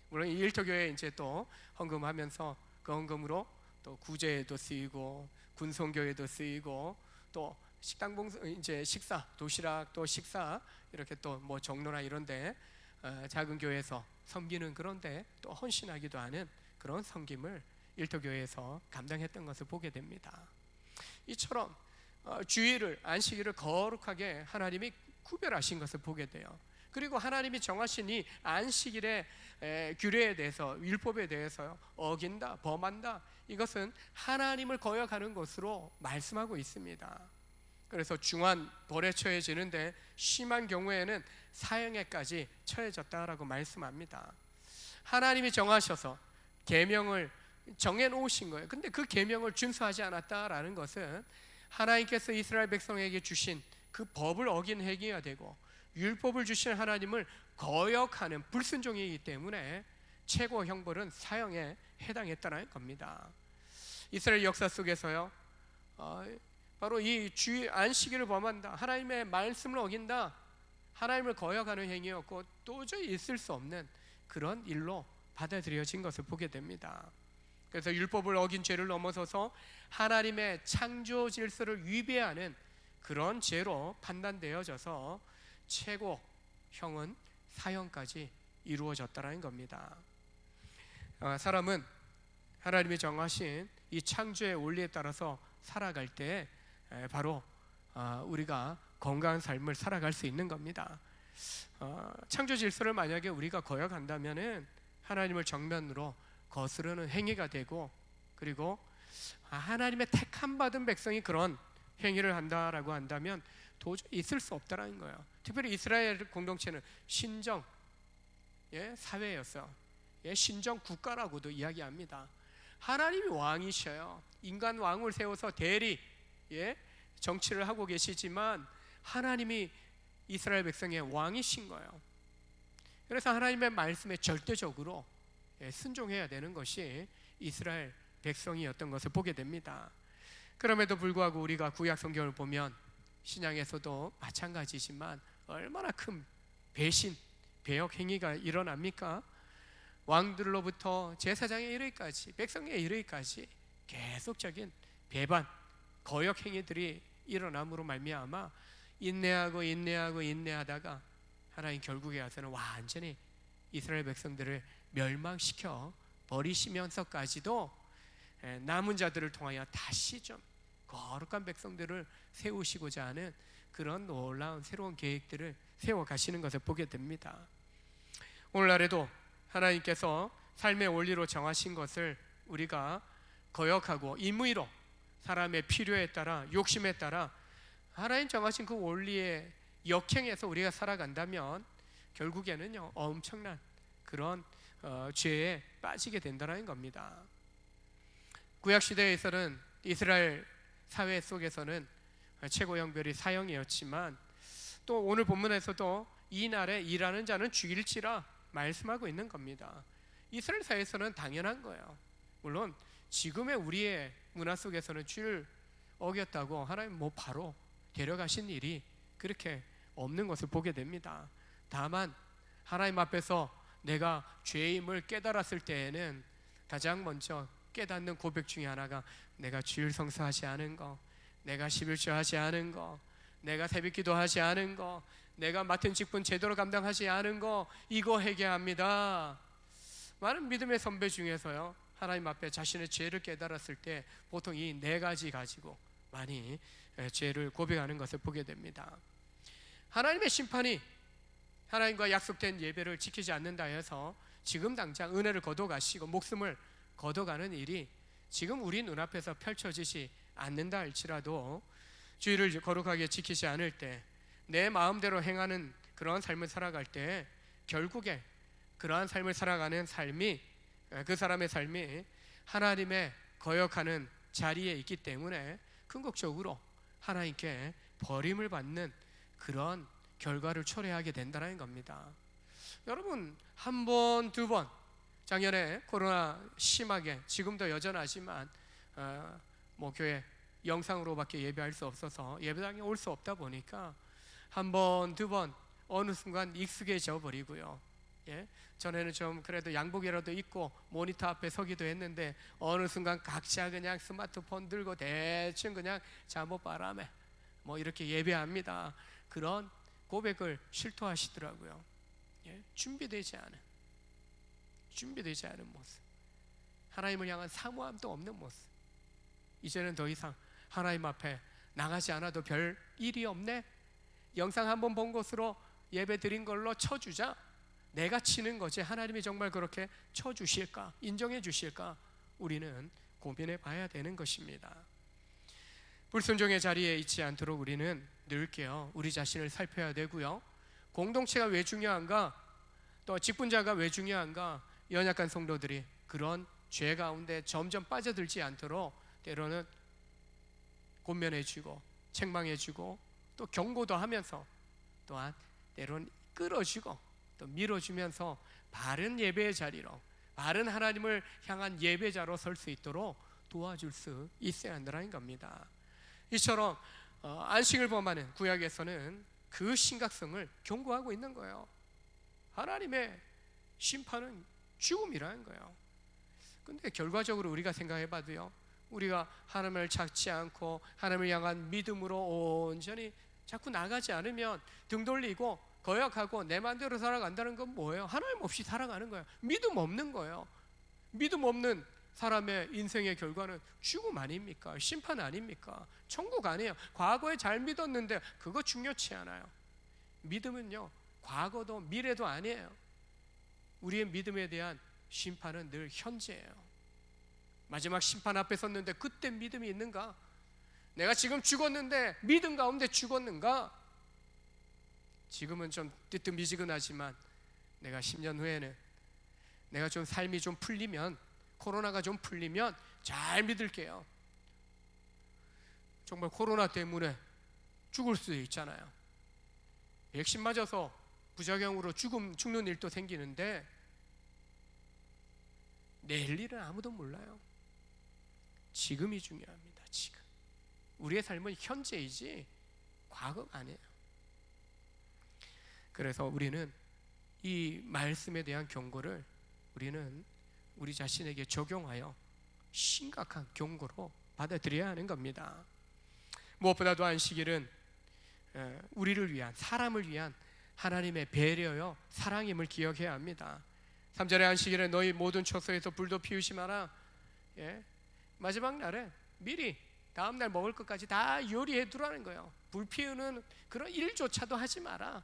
물론 이 일터교회 이제 또 헌금하면서 그 헌금으로 또 구제에도 쓰이고 군송교회도 쓰이고 또 식당 봉사 이제 식사 도시락 또 식사 이렇게 또 뭐 종로나 이런데 작은 교회에서 섬기는 그런데 또 헌신하기도 하는 그런 섬김을 일터교회에서 감당했던 것을 보게 됩니다. 이처럼 주일을 안식일을 거룩하게 하나님이 구별하신 것을 보게 돼요. 그리고 하나님이 정하신 이 안식일의 규례에 대해서 율법에 대해서 어긴다 범한다 이것은 하나님을 거역하는 것으로 말씀하고 있습니다. 그래서 중한 벌에 처해지는데 심한 경우에는 사형에까지 처해졌다라고 말씀합니다. 하나님이 정하셔서 계명을 정해놓으신 거예요. 근데 그 계명을 준수하지 않았다라는 것은 하나님께서 이스라엘 백성에게 주신 그 법을 어긴 행위가 되고 율법을 주신 하나님을 거역하는 불순종이기 때문에 최고 형벌은 사형에 해당했다는 겁니다. 이스라엘 역사 속에서요 바로 이 주일 안식일을 범한다, 하나님의 말씀을 어긴다, 하나님을 거역하는 행위였고 도저히 있을 수 없는 그런 일로 받아들여진 것을 보게 됩니다. 그래서 율법을 어긴 죄를 넘어서서 하나님의 창조 질서를 위배하는 그런 죄로 판단되어져서 최고형은 사형까지 이루어졌다는 겁니다. 사람은 하나님이 정하신 이 창조의 원리에 따라서 살아갈 때 바로 우리가 건강한 삶을 살아갈 수 있는 겁니다. 창조 질서를 만약에 우리가 거역한다면은 하나님을 정면으로 거스르는 행위가 되고 그리고 하나님의 택함 받은 백성이 그런 행위를 한다라고 한다면 도저히 있을 수 없다라는 거예요. 특별히 이스라엘 공동체는 신정 사회였어요. 신정 국가라고도 이야기합니다. 하나님이 왕이셔요. 인간 왕을 세워서 대리 정치를 하고 계시지만 하나님이 이스라엘 백성의 왕이신 거예요. 그래서 하나님의 말씀에 절대적으로 순종해야 되는 것이 이스라엘 백성이었던 것을 보게 됩니다. 그럼에도 불구하고 우리가 구약 성경을 보면 신약에서도 마찬가지지만 얼마나 큰 배신, 배역 행위가 일어납니까? 왕들로부터 제사장에 이르기까지 백성에 이르기까지 계속적인 배반, 거역 행위들이 일어남으로 말미암아 인내하다가 하나님 결국에 와서는 완전히 이스라엘 백성들을 멸망시켜 버리시면서까지도 남은 자들을 통하여 다시 좀 거룩한 백성들을 세우시고자 하는 그런 놀라운 새로운 계획들을 세워가시는 것을 보게 됩니다. 오늘날에도 하나님께서 삶의 원리로 정하신 것을 우리가 거역하고 임의로 사람의 필요에 따라 욕심에 따라 하나님 정하신 그 원리에 역행해서 우리가 살아간다면 결국에는요 엄청난 그런 죄에 빠지게 된다는 겁니다. 구약시대에서는 이스라엘 사회 속에서는 최고 형벌이 사형이었지만 또 오늘 본문에서도 이 날에 일하는 자는 죽일지라 말씀하고 있는 겁니다. 이스라엘 사회에서는 당연한 거예요. 물론 지금의 우리의 문화 속에서는 주를 어겼다고 하나님 바로 데려가신 일이 그렇게 없는 것을 보게 됩니다. 다만 하나님 앞에서 내가 죄임을 깨달았을 때에는 가장 먼저 깨닫는 고백 중에 하나가 내가 주일 성수하지 않은 거, 내가 11조 하지 않은 거, 내가 새벽기도 하지 않은 거, 내가 맡은 직분 제대로 감당하지 않은 거, 이거 회개합니다. 많은 믿음의 선배 중에서요 하나님 앞에 자신의 죄를 깨달았을 때 보통 이 네 가지 가지고 많이 죄를 고백하는 것을 보게 됩니다. 하나님의 심판이 하나님과 약속된 예배를 지키지 않는다 해서 지금 당장 은혜를 거둬가시고 목숨을 거둬가는 일이 지금 우리 눈앞에서 펼쳐지지 않는다 할지라도 주의를 거룩하게 지키지 않을 때, 내 마음대로 행하는 그러한 삶을 살아갈 때 결국에 그러한 삶을 살아가는 삶이, 그 사람의 삶이 하나님의 거역하는 자리에 있기 때문에 궁극적으로 하나님께 버림을 받는 그런 결과를 초래하게 된다는 겁니다. 여러분, 한 번, 두 번, 작년에 코로나 심하게, 지금도 여전하지만 교회 영상으로밖에 예배할 수 없어서 예배당에 올 수 없다 보니까 한 번, 두 번 어느 순간 익숙해져 버리고요. 전에는 좀 그래도 양복이라도 입고 모니터 앞에 서기도 했는데 어느 순간 각자 그냥 스마트폰 들고 대충 그냥 잠옷바람에 이렇게 예배합니다. 그런 고백을 실토하시더라고요. 준비되지 않은 모습, 하나님을 향한 사모함도 없는 모습. 이제는 더 이상 하나님 앞에 나가지 않아도 별 일이 없네, 영상 한번 본 것으로 예배 드린 걸로 쳐주자, 내가 치는 거지 하나님이 정말 그렇게 쳐주실까, 인정해 주실까, 우리는 고민해 봐야 되는 것입니다. 불순종의 자리에 있지 않도록 우리는 늘게요 우리 자신을 살펴야 되고요. 공동체가 왜 중요한가, 또 직분자가 왜 중요한가, 연약한 성도들이 그런 죄 가운데 점점 빠져들지 않도록 때로는 권면해주고 책망해주고 또 경고도 하면서, 또한 때로는 끌어주고 또 밀어주면서 바른 예배의 자리로, 바른 하나님을 향한 예배자로 설 수 있도록 도와줄 수 있어야 한다는 겁니다. 이처럼 안식을 범하는 구약에서는 그 심각성을 경고하고 있는 거예요. 하나님의 심판은 죽음이라는 거예요. 근데 결과적으로 우리가 생각해 봐도요, 우리가 하나님을 찾지 않고 하나님을 향한 믿음으로 온전히 자꾸 나가지 않으면 등 돌리고 거역하고 내 마음대로 살아간다는 건 뭐예요? 하나님 없이 살아가는 거예요. 믿음 없는 거예요. 믿음 없는 사람의 인생의 결과는 죽음 아닙니까? 심판 아닙니까? 천국 아니에요. 과거에 잘 믿었는데 그거 중요치 않아요. 믿음은요, 과거도 미래도 아니에요. 우리의 믿음에 대한 심판은 늘 현재예요. 마지막 심판 앞에 섰는데 그때 믿음이 있는가? 내가 지금 죽었는데 믿음 가운데 죽었는가? 지금은 좀 뜨뜻미지근하지만 내가 10년 후에는, 내가 좀 삶이 좀 풀리면, 코로나가 좀 풀리면 잘 믿을게요. 정말 코로나 때문에 죽을 수도 있잖아요. 백신 맞아서 부작용으로 죽는 일도 생기는데 내일 일은 아무도 몰라요. 지금이 중요합니다. 지금 우리의 삶은 현재이지 과거가 아니에요. 그래서 우리는 이 말씀에 대한 경고를 우리는 우리 자신에게 적용하여 심각한 경고로 받아들여야 하는 겁니다. 무엇보다도 안식일은 우리를 위한, 사람을 위한 하나님의 배려요 사랑임을 기억해야 합니다. 3절의 안식일에 너희 모든 처소에서 불도 피우지 마라. 마지막 날에 미리 다음날 먹을 것까지 다 요리해 두라는 거예요. 불 피우는 그런 일조차도 하지 마라,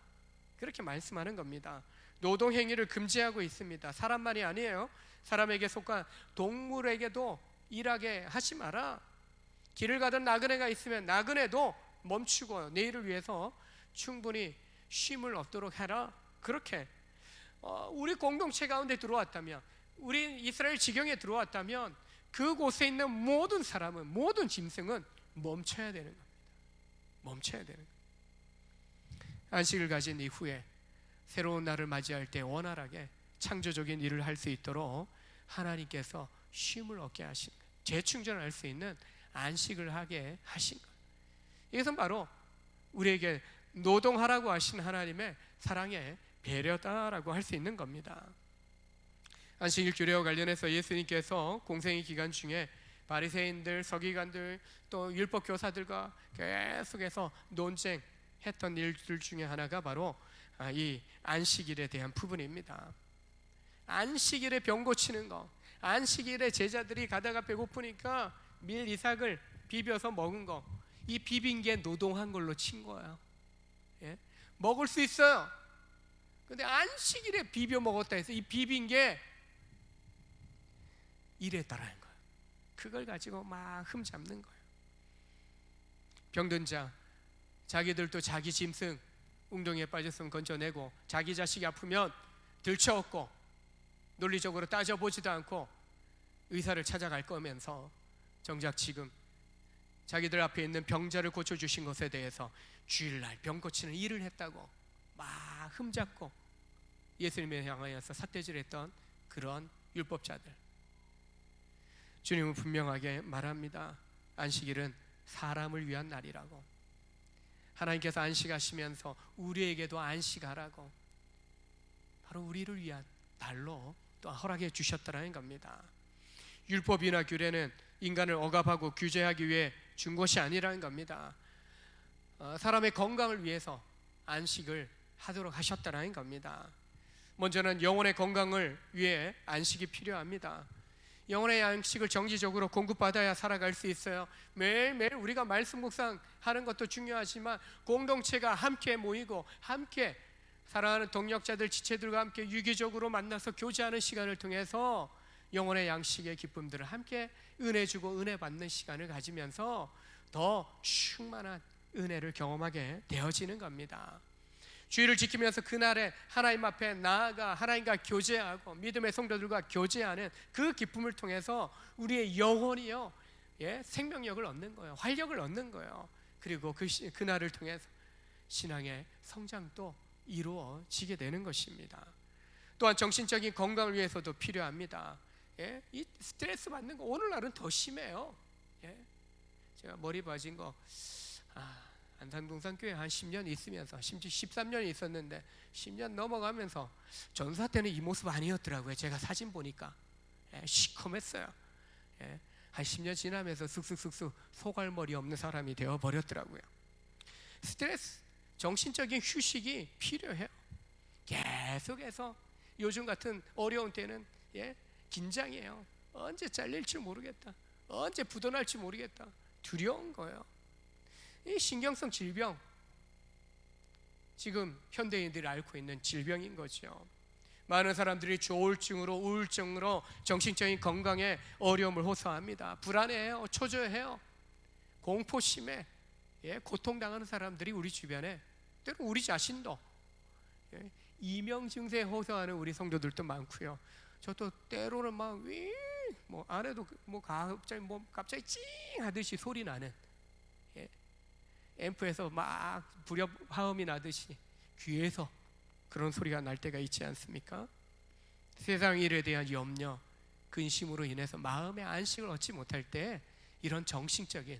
그렇게 말씀하는 겁니다. 노동행위를 금지하고 있습니다. 사람만이 아니에요. 사람에게 속한 동물에게도 일하게 하지 마라. 길을 가던 나그네가 있으면 나그네도 멈추고 내일을 위해서 충분히 쉼을 얻도록 해라. 그렇게 우리 공동체 가운데 들어왔다면, 우리 이스라엘 지경에 들어왔다면 그곳에 있는 모든 사람은, 모든 짐승은 멈춰야 되는 겁니다. 멈춰야 되는 겁니다. 안식을 가진 이후에 새로운 날을 맞이할 때 원활하게 창조적인 일을 할 수 있도록 하나님께서 쉼을 얻게 하신 거예요. 재충전할 수 있는 안식을 하게 하신 거예요. 이것은 바로 우리에게 노동하라고 하신 하나님의 사랑의 배려다라고 할 수 있는 겁니다. 안식일 규례와 관련해서 예수님께서 공생의 기간 중에 바리새인들, 서기관들, 또 율법 교사들과 계속해서 논쟁했던 일들 중에 하나가 바로 이 안식일에 대한 부분입니다. 안식일에 병 고치는 거, 안식일에 제자들이 가다가 배고프니까 밀 이삭을 비벼서 먹은 거, 이 비빈 게 노동한 걸로 친 거예요. 먹을 수 있어요. 근데 안식일에 비벼 먹었다 해서 이 비빈 게 이랬다라는 거예요. 그걸 가지고 막 흠잡는 거예요. 병든 자, 자기들도 자기 짐승 웅덩이에 빠졌으면 건져내고, 자기 자식이 아프면 들쳐업고 논리적으로 따져보지도 않고 의사를 찾아갈 거면서, 정작 지금 자기들 앞에 있는 병자를 고쳐주신 것에 대해서 주일날 병 고치는 일을 했다고 막 흠잡고 예수님을 향하여서 삿대질했던 그런 율법자들. 주님은 분명하게 말합니다. 안식일은 사람을 위한 날이라고. 하나님께서 안식하시면서 우리에게도 안식하라고 바로 우리를 위한 날로 또 허락해 주셨다는 겁니다. 율법이나 규례는 인간을 억압하고 규제하기 위해 준 것이 아니라는 겁니다. 사람의 건강을 위해서 안식을 하도록 하셨다는 겁니다. 먼저는 영혼의 건강을 위해 안식이 필요합니다. 영혼의 양식을 정기적으로 공급받아야 살아갈 수 있어요. 매일매일 우리가 말씀 묵상하는 것도 중요하지만 공동체가 함께 모이고 함께 사랑하는 동역자들, 지체들과 함께 유기적으로 만나서 교제하는 시간을 통해서 영혼의 양식의 기쁨들을 함께 은혜 주고 은혜 받는 시간을 가지면서 더 충만한 은혜를 경험하게 되어지는 겁니다. 주의를 지키면서 그날에 하나님 앞에 나아가 하나님과 교제하고 믿음의 성도들과 교제하는 그 기쁨을 통해서 우리의 영혼이요, 생명력을 얻는 거예요. 활력을 얻는 거예요. 그리고 그날을 통해서 신앙의 성장도 이루어지게 되는 것입니다. 또한 정신적인 건강을 위해서도 필요합니다. 이 스트레스 받는 거 오늘날은 더 심해요. 제가 머리 빠진 거 안산동산교회 한 10년 있으면서, 심지어 13년 있었는데 10년 넘어가면서 전사 때는 이 모습 아니었더라고요. 제가 사진 보니까 시커맸어요. 한 10년 지나면서 슥슥슥슥 소갈머리 없는 사람이 되어버렸더라고요. 스트레스, 정신적인 휴식이 필요해요. 계속해서 요즘 같은 어려운 때는 긴장해요. 언제 잘릴지 모르겠다, 언제 부도날지 모르겠다, 두려운 거예요. 이 신경성 질병, 지금 현대인들이 앓고 있는 질병인 거죠. 많은 사람들이 조울증으로, 우울증으로 정신적인 건강에 어려움을 호소합니다. 불안해해요, 초조해요, 공포심에 고통당하는 사람들이 우리 주변에, 때로 우리 자신도 이명 증세에 호소하는 우리 성도들도 많고요. 저도 때로는 막 안에도 갑자기 찡 하듯이 소리 나는, 앰프에서 막 불협화음이 나듯이 귀에서 그런 소리가 날 때가 있지 않습니까? 세상 일에 대한 염려, 근심으로 인해서 마음의 안식을 얻지 못할 때 이런 정신적인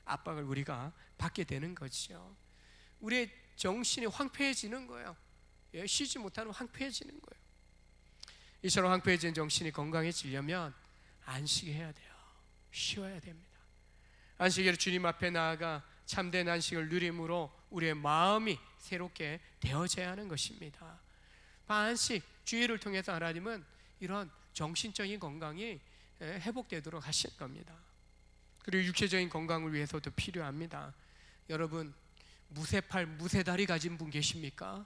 압박을 우리가 받게 되는 거죠. 우리의 정신이 황폐해지는 거예요. 쉬지 못하면 황폐해지는 거예요. 이처럼 황폐해진 정신이 건강해지려면 안식해야 돼요. 쉬어야 됩니다. 안식일에 주님 앞에 나아가 참된 안식을 누림으로 우리의 마음이 새롭게 되어져야 하는 것입니다. 안식, 주의를 통해서 하나님은 이런 정신적인 건강이 회복되도록 하실 겁니다. 그리고 육체적인 건강을 위해서도 필요합니다. 여러분, 무쇠팔, 무쇠다리 가진 분 계십니까?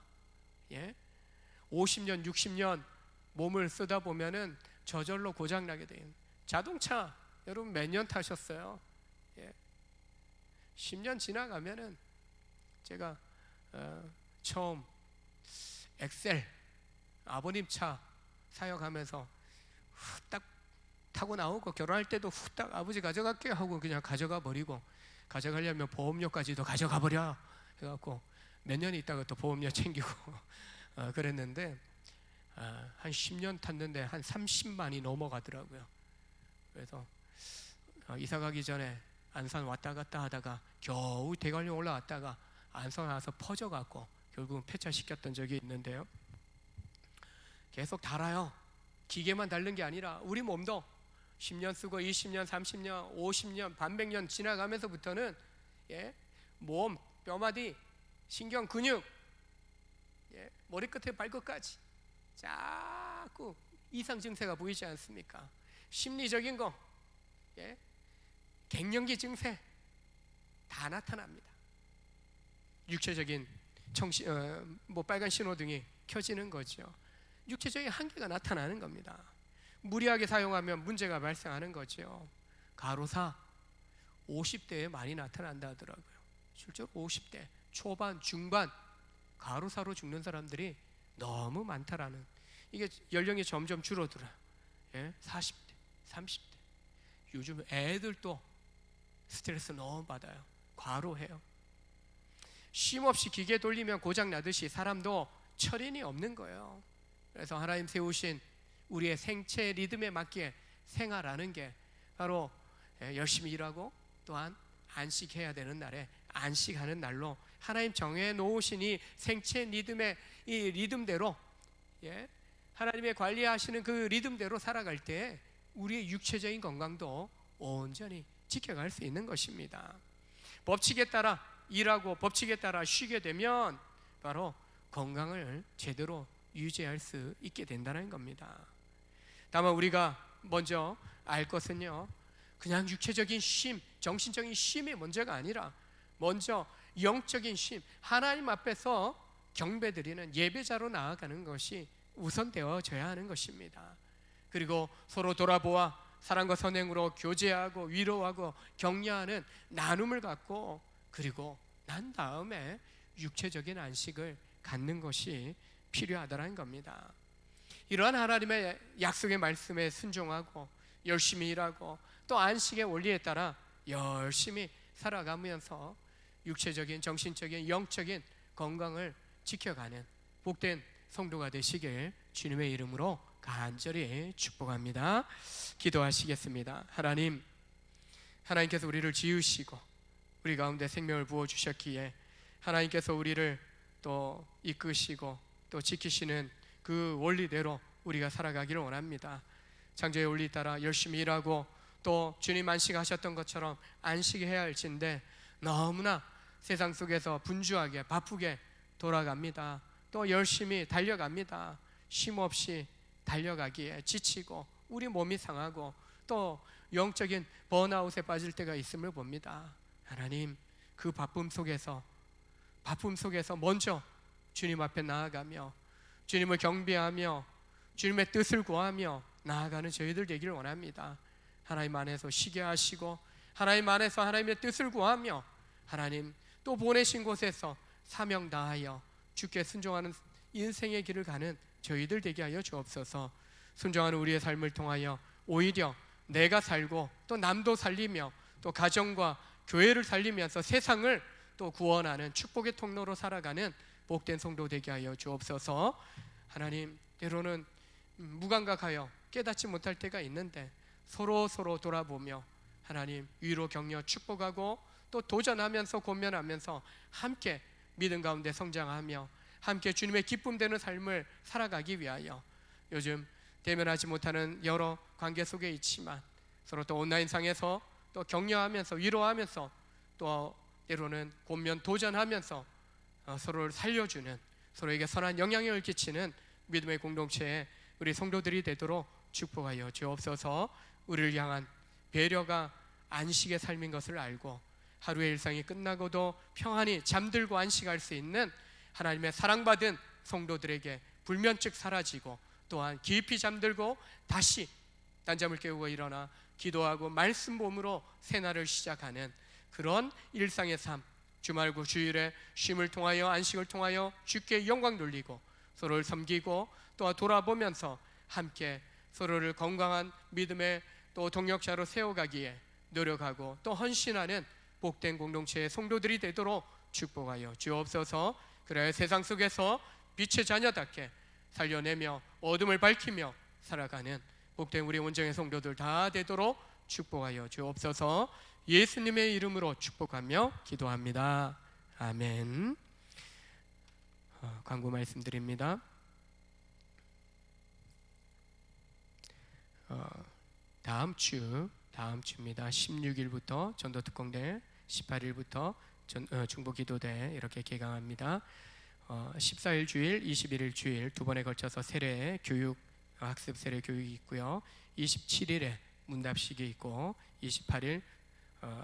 50년, 60년 몸을 쓰다 보면은 저절로 고장나게 돼요. 자동차 여러분 몇 년 타셨어요? 10년 지나가면은, 제가 처음 엑셀 아버님 차 사역하면서 후딱 타고 나오고, 결혼할 때도 후딱 아버지 가져갈게요 하고 그냥 가져가 버리고, 가져가려면 보험료까지도 가져가 버려 해갖고 몇 년 있다가 또 보험료 챙기고 그랬는데, 한 10년 탔는데 한 30만이 넘어가더라고요. 그래서 이사 가기 전에 안산 왔다 갔다 하다가 겨우 대관령 올라왔다가 안산 와서 퍼져갖고 결국은 폐차시켰던 적이 있는데요. 계속 달아요. 기계만 닳는 게 아니라 우리 몸도 10년 쓰고 20년, 30년, 50년, 반백년 지나가면서부터는 몸, 뼈마디, 신경, 근육, 머리끝에 발끝까지 자꾸 이상 증세가 보이지 않습니까? 심리적인 거, 갱년기 증세 다 나타납니다. 육체적인 빨간 신호등이 켜지는 거죠. 육체적인 한계가 나타나는 겁니다. 무리하게 사용하면 문제가 발생하는 거죠. 가로사 50대에 많이 나타난다 하더라고요. 실제로 50대 초반, 중반 가로사로 죽는 사람들이 너무 많다라는, 이게 연령이 점점 줄어들어요. 40대, 30대. 요즘 애들도 스트레스 너무 받아요. 과로해요. 쉼없이 기계 돌리면 고장 나듯이 사람도 철인이 없는 거예요. 그래서 하나님 세우신 우리의 생체 리듬에 맞게 생활하는 게 바로 열심히 일하고 또한 안식해야 되는 날에 안식하는 날로 하나님 정해 놓으신 이 생체 리듬의 이 리듬대로, 하나님의 관리하시는 그 리듬대로 살아갈 때 우리의 육체적인 건강도 온전히 지켜갈 수 있는 것입니다. 법칙에 따라 일하고 법칙에 따라 쉬게 되면 바로 건강을 제대로 유지할 수 있게 된다는 겁니다. 다만 우리가 먼저 알 것은요, 그냥 육체적인 쉼, 정신적인 쉼이 문제가 아니라 먼저 영적인 쉼, 하나님 앞에서 경배드리는 예배자로 나아가는 것이 우선되어져야 하는 것입니다. 그리고 서로 돌아보아 사랑과 선행으로 교제하고 위로하고 격려하는 나눔을 갖고, 그리고 난 다음에 육체적인 안식을 갖는 것이 필요하다는 겁니다. 이러한 하나님의 약속의 말씀에 순종하고 열심히 일하고 또 안식의 원리에 따라 열심히 살아가면서 육체적인, 정신적인, 영적인 건강을 지켜가는 복된 성도가 되시길 주님의 이름으로 간절히 축복합니다. 기도하시겠습니다. 하나님께서 우리를 지으시고 우리 가운데 생명을 부어주셨기에 하나님께서 우리를 또 이끄시고 또 지키시는 그 원리대로 우리가 살아가기를 원합니다. 창조의 원리 따라 열심히 일하고 또 주님 안식하셨던 것처럼 안식해야 할진데 너무나 세상 속에서 분주하게 바쁘게 돌아갑니다. 또 열심히 달려갑니다. 쉼없이 달려가기에 지치고 우리 몸이 상하고 또 영적인 번아웃에 빠질 때가 있음을 봅니다. 하나님, 그 바쁨 속에서 먼저 주님 앞에 나아가며 주님을 경배하며 주님의 뜻을 구하며 나아가는 저희들 되기를 원합니다. 하나님 안에서 쉬게 하시고 하나님 안에서 하나님의 뜻을 구하며 하나님 또 보내신 곳에서 사명 다하여 주께 순종하는 인생의 길을 가는 저희들 되게 하여 주옵소서. 순종하는 우리의 삶을 통하여 오히려 내가 살고 또 남도 살리며 또 가정과 교회를 살리면서 세상을 또 구원하는 축복의 통로로 살아가는 복된 성도 되게 하여 주옵소서. 하나님, 때로는 무감각하여 깨닫지 못할 때가 있는데 서로 돌아보며 하나님 위로 격려 축복하고 또 도전하면서 고면하면서 함께 믿음 가운데 성장하며 함께 주님의 기쁨 되는 삶을 살아가기 위하여 요즘 대면하지 못하는 여러 관계 속에 있지만 서로 또 온라인상에서 또 격려하면서 위로하면서 또 때로는 권면 도전하면서 서로를 살려주는, 서로에게 선한 영향력을 끼치는 믿음의 공동체에 우리 성도들이 되도록 축복하여 주옵소서. 우리를 향한 배려가 안식의 삶인 것을 알고 하루의 일상이 끝나고도 평안히 잠들고 안식할 수 있는 하나님의 사랑받은 성도들에게 불면증 사라지고 또한 깊이 잠들고 다시 낮잠을 깨우고 일어나 기도하고 말씀 봄으로 새날을 시작하는 그런 일상의 삶, 주말고 주일에 쉼을 통하여 안식을 통하여 주께 영광 돌리고 서로를 섬기고 또 돌아보면서 함께 서로를 건강한 믿음의 또 동역자로 세워가기에 노력하고 또 헌신하는 복된 공동체의 성도들이 되도록 축복하여 주옵소서. 그래야 세상 속에서 빛의 자녀답게 살려내며 어둠을 밝히며 살아가는 복된 우리 온정의 성도들 다 되도록 축복하여 주옵소서. 예수님의 이름으로 축복하며 기도합니다. 아멘. 광고 말씀드립니다. 다음 주입니다. 16일부터 전도특공대, 18일부터 중보기도대 이렇게 개강합니다. 14일 주일, 21일 주일 두 번에 걸쳐서 세례 교육, 학습 세례 교육이 있고요. 27일에 문답식이 있고 28일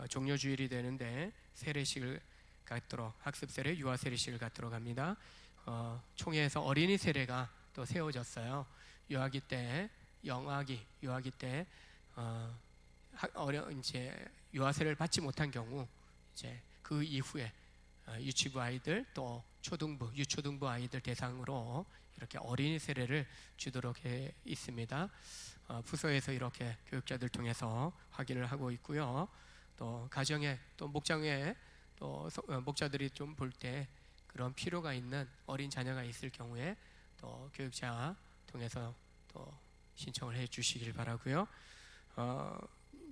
종료주일이 되는데 세례식을 갖도록, 학습 세례, 유아 세례식을 갖도록 합니다. 총회에서 어린이 세례가 또 세워졌어요. 유아기 때 유아기 때 이제 유아 세례를 받지 못한 경우 이제 그 이후에 유치부 아이들 또 유초등부 아이들 대상으로 이렇게 어린이 세례를 주도록 해 있습니다. 부서에서 이렇게 교육자들 통해서 확인을 하고 있고요. 또 가정에 또 목장에 또 목자들이 좀 볼 때 그런 필요가 있는 어린 자녀가 있을 경우에 또 교육자 통해서 또 신청을 해 주시길 바라고요.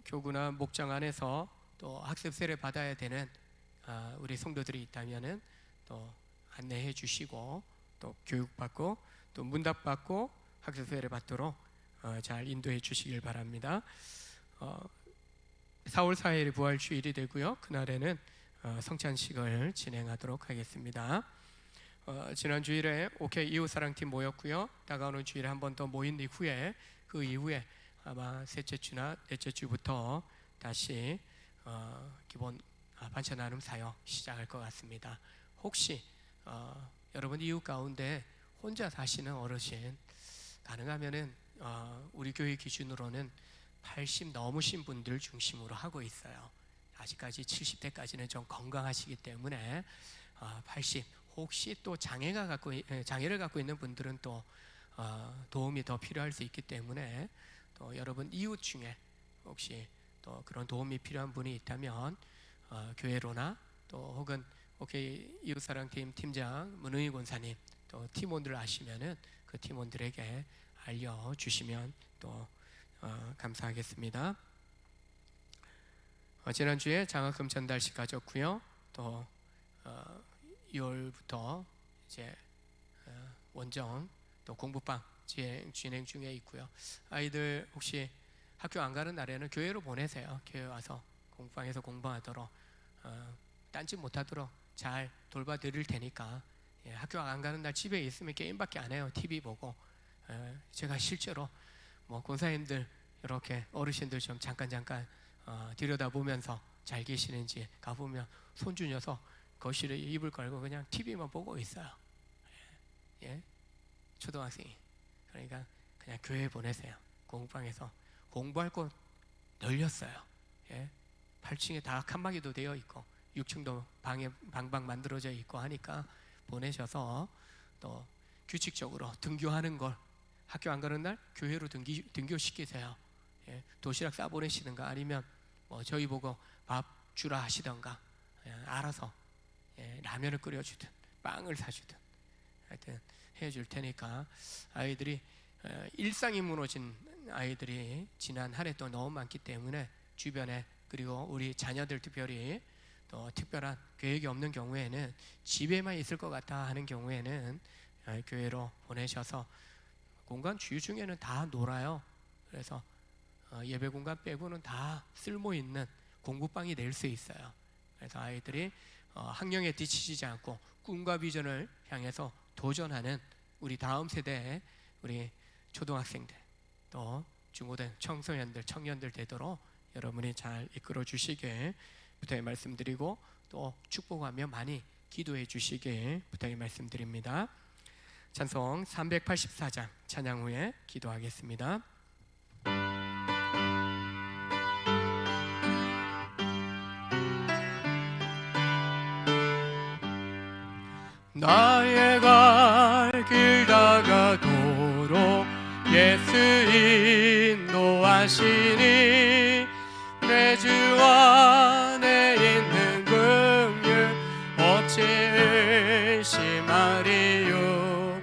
교구나 목장 안에서 또 학습 세례 받아야 되는 우리 성도들이 있다면은 또 안내해 주시고 또 교육받고 또 문답받고 학습 세례 받도록 잘 인도해 주시길 바랍니다. 4월 4일이 부활주일이 되고요. 그날에는 성찬식을 진행하도록 하겠습니다. 지난 주일에 OK 이웃사랑팀 모였고요. 다가오는 주일에 한 번 더 모인 이후에 그 이후에 아마 셋째 주나 넷째 주부터 다시 기본 반찬 나눔 사역 시작할 것 같습니다. 혹시 여러분 이웃 가운데 혼자 사시는 어르신 가능하면은 우리 교회 기준으로는 80 넘으신 분들 중심으로 하고 있어요. 아직까지 70대까지는 좀 건강하시기 때문에 80 혹시 또 장애를 갖고 있는 분들은 또 도움이 더 필요할 수 있기 때문에 또 여러분 이웃 중에 혹시 또 그런 도움이 필요한 분이 있다면 교회로나 또 혹은 OK 이웃사랑팀 팀장 문의희 권사님 또 팀원들 아시면은 그 팀원들에게 알려주시면 또 감사하겠습니다. 지난주에 장학금 전달식 가졌고요. 또 2월부터 이제 원정 또 공부방 진행 중에 있고요. 아이들 혹시 학교 안 가는 날에는 교회로 보내세요. 교회 와서 공부방에서 공부하도록 딴짓 못하도록 잘 돌봐드릴 테니까 학교 안 가는 날 집에 있으면 게임밖에 안 해요. TV 보고. 제가 실제로 뭐 권사님들 이렇게 어르신들 좀 잠깐 들여다보면서 잘 계시는지 가보면 손주 녀석 거실에 이불 걸고 그냥 TV만 보고 있어요. 초등학생이. 그러니까 그냥 교회에 보내세요. 공부방에서 공부할 곳 널렸어요. 8층에 다 칸막이도 되어 있고 6층도 방방 만들어져 있고 하니까 보내셔서 또 규칙적으로 등교하는 걸 학교 안 가는 날 교회로 등교시키세요. 도시락 싸보내시든가 아니면 뭐 저희 보고 밥 주라 하시던가 알아서 라면을 끓여주든 빵을 사주든 하여튼 해줄 테니까 아이들이 일상이 무너진 아이들이 지난 한 해 또 너무 많기 때문에 주변에 그리고 우리 자녀들 특별히 또 특별한 계획이 없는 경우에는 집에만 있을 것 같아 하는 경우에는 교회로 보내셔서 공간 주유 중에는 다 놀아요. 그래서 예배 공간 빼고는 다 쓸모 있는 공부방이 될 수 있어요. 그래서 아이들이 학령에 뒤처지지 않고 꿈과 비전을 향해서 도전하는 우리 다음 세대의 우리 초등학생들 또 중고등 청소년들 청년들 되도록 여러분이 잘 이끌어 주시길 부탁의 말씀드리고 또 축복하며 많이 기도해 주시길 부탁의 말씀드립니다. 찬송 384장 찬양 후에 기도하겠습니다. 나의 갈 길 다가도록 예수 인도하시니 내 주 안에 있는 긍휼 어찌 의심하리요.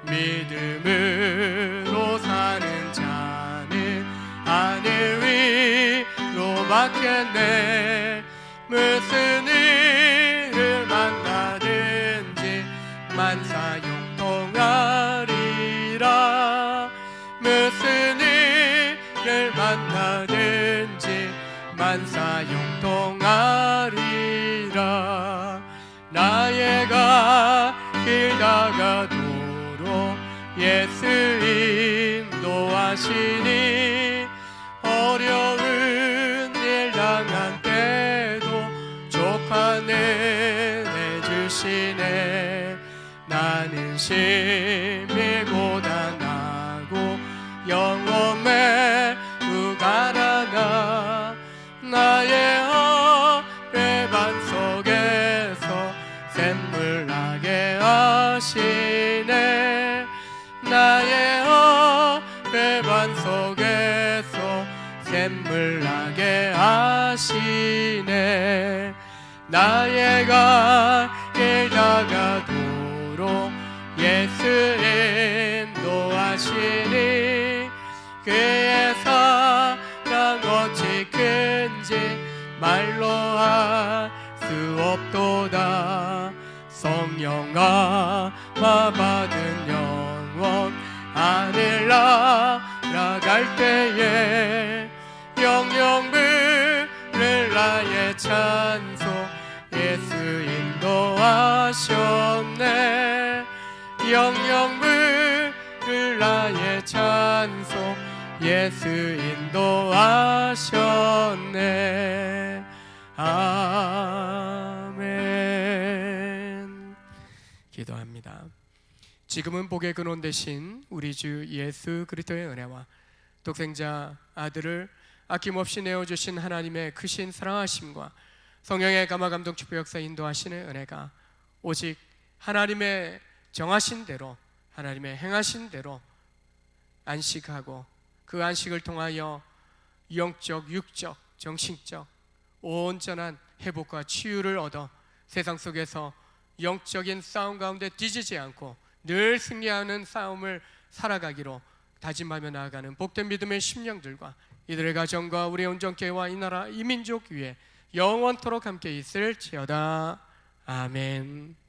믿음으로 사는 자는 하늘 위로 받겠네. 무슨 일을 만나든지 만사용통하리라. 무슨 일을 만나든지 만사용통하리라. 나의 길 다가도록 예수 인도하시니 어려운 일 당한 때도 족한 은혜 주시네. 나는 심히 고단하고 영혼에 우가라나 나의 배반 속에서 샘물 나게 하시네 나의 배반 속에서 샘물 나게 하시네 나의 갈 다가도록 예수 인도하시니 그의 사랑 어찌 큰지 말로 할 수 없도다 성령아 받은 영원 하늘 날아갈 때에 영영 부를 나의 찬송 예수 인도하셨네 영영 부를 나의 찬송 예수 인도하셨네 아멘. 기도합니다. 지금은 복의 근원 되신 우리 주 예수 그리스도의 은혜와 독생자 아들을 아낌없이 내어주신 하나님의 크신 사랑하심과 성령의 감화 감동 축복 역사 인도하시는 은혜가 오직 하나님의 정하신 대로 하나님의 행하신 대로 안식하고 그 안식을 통하여 영적, 육적, 정신적 온전한 회복과 치유를 얻어 세상 속에서 영적인 싸움 가운데 뒤지지 않고 늘 승리하는 싸움을 살아가기로 다짐하며 나아가는 복된 믿음의 심령들과 이들의 가정과 우리 온전교회와 이 나라 이 민족 위에 영원토록 함께 있을지어다. 아멘.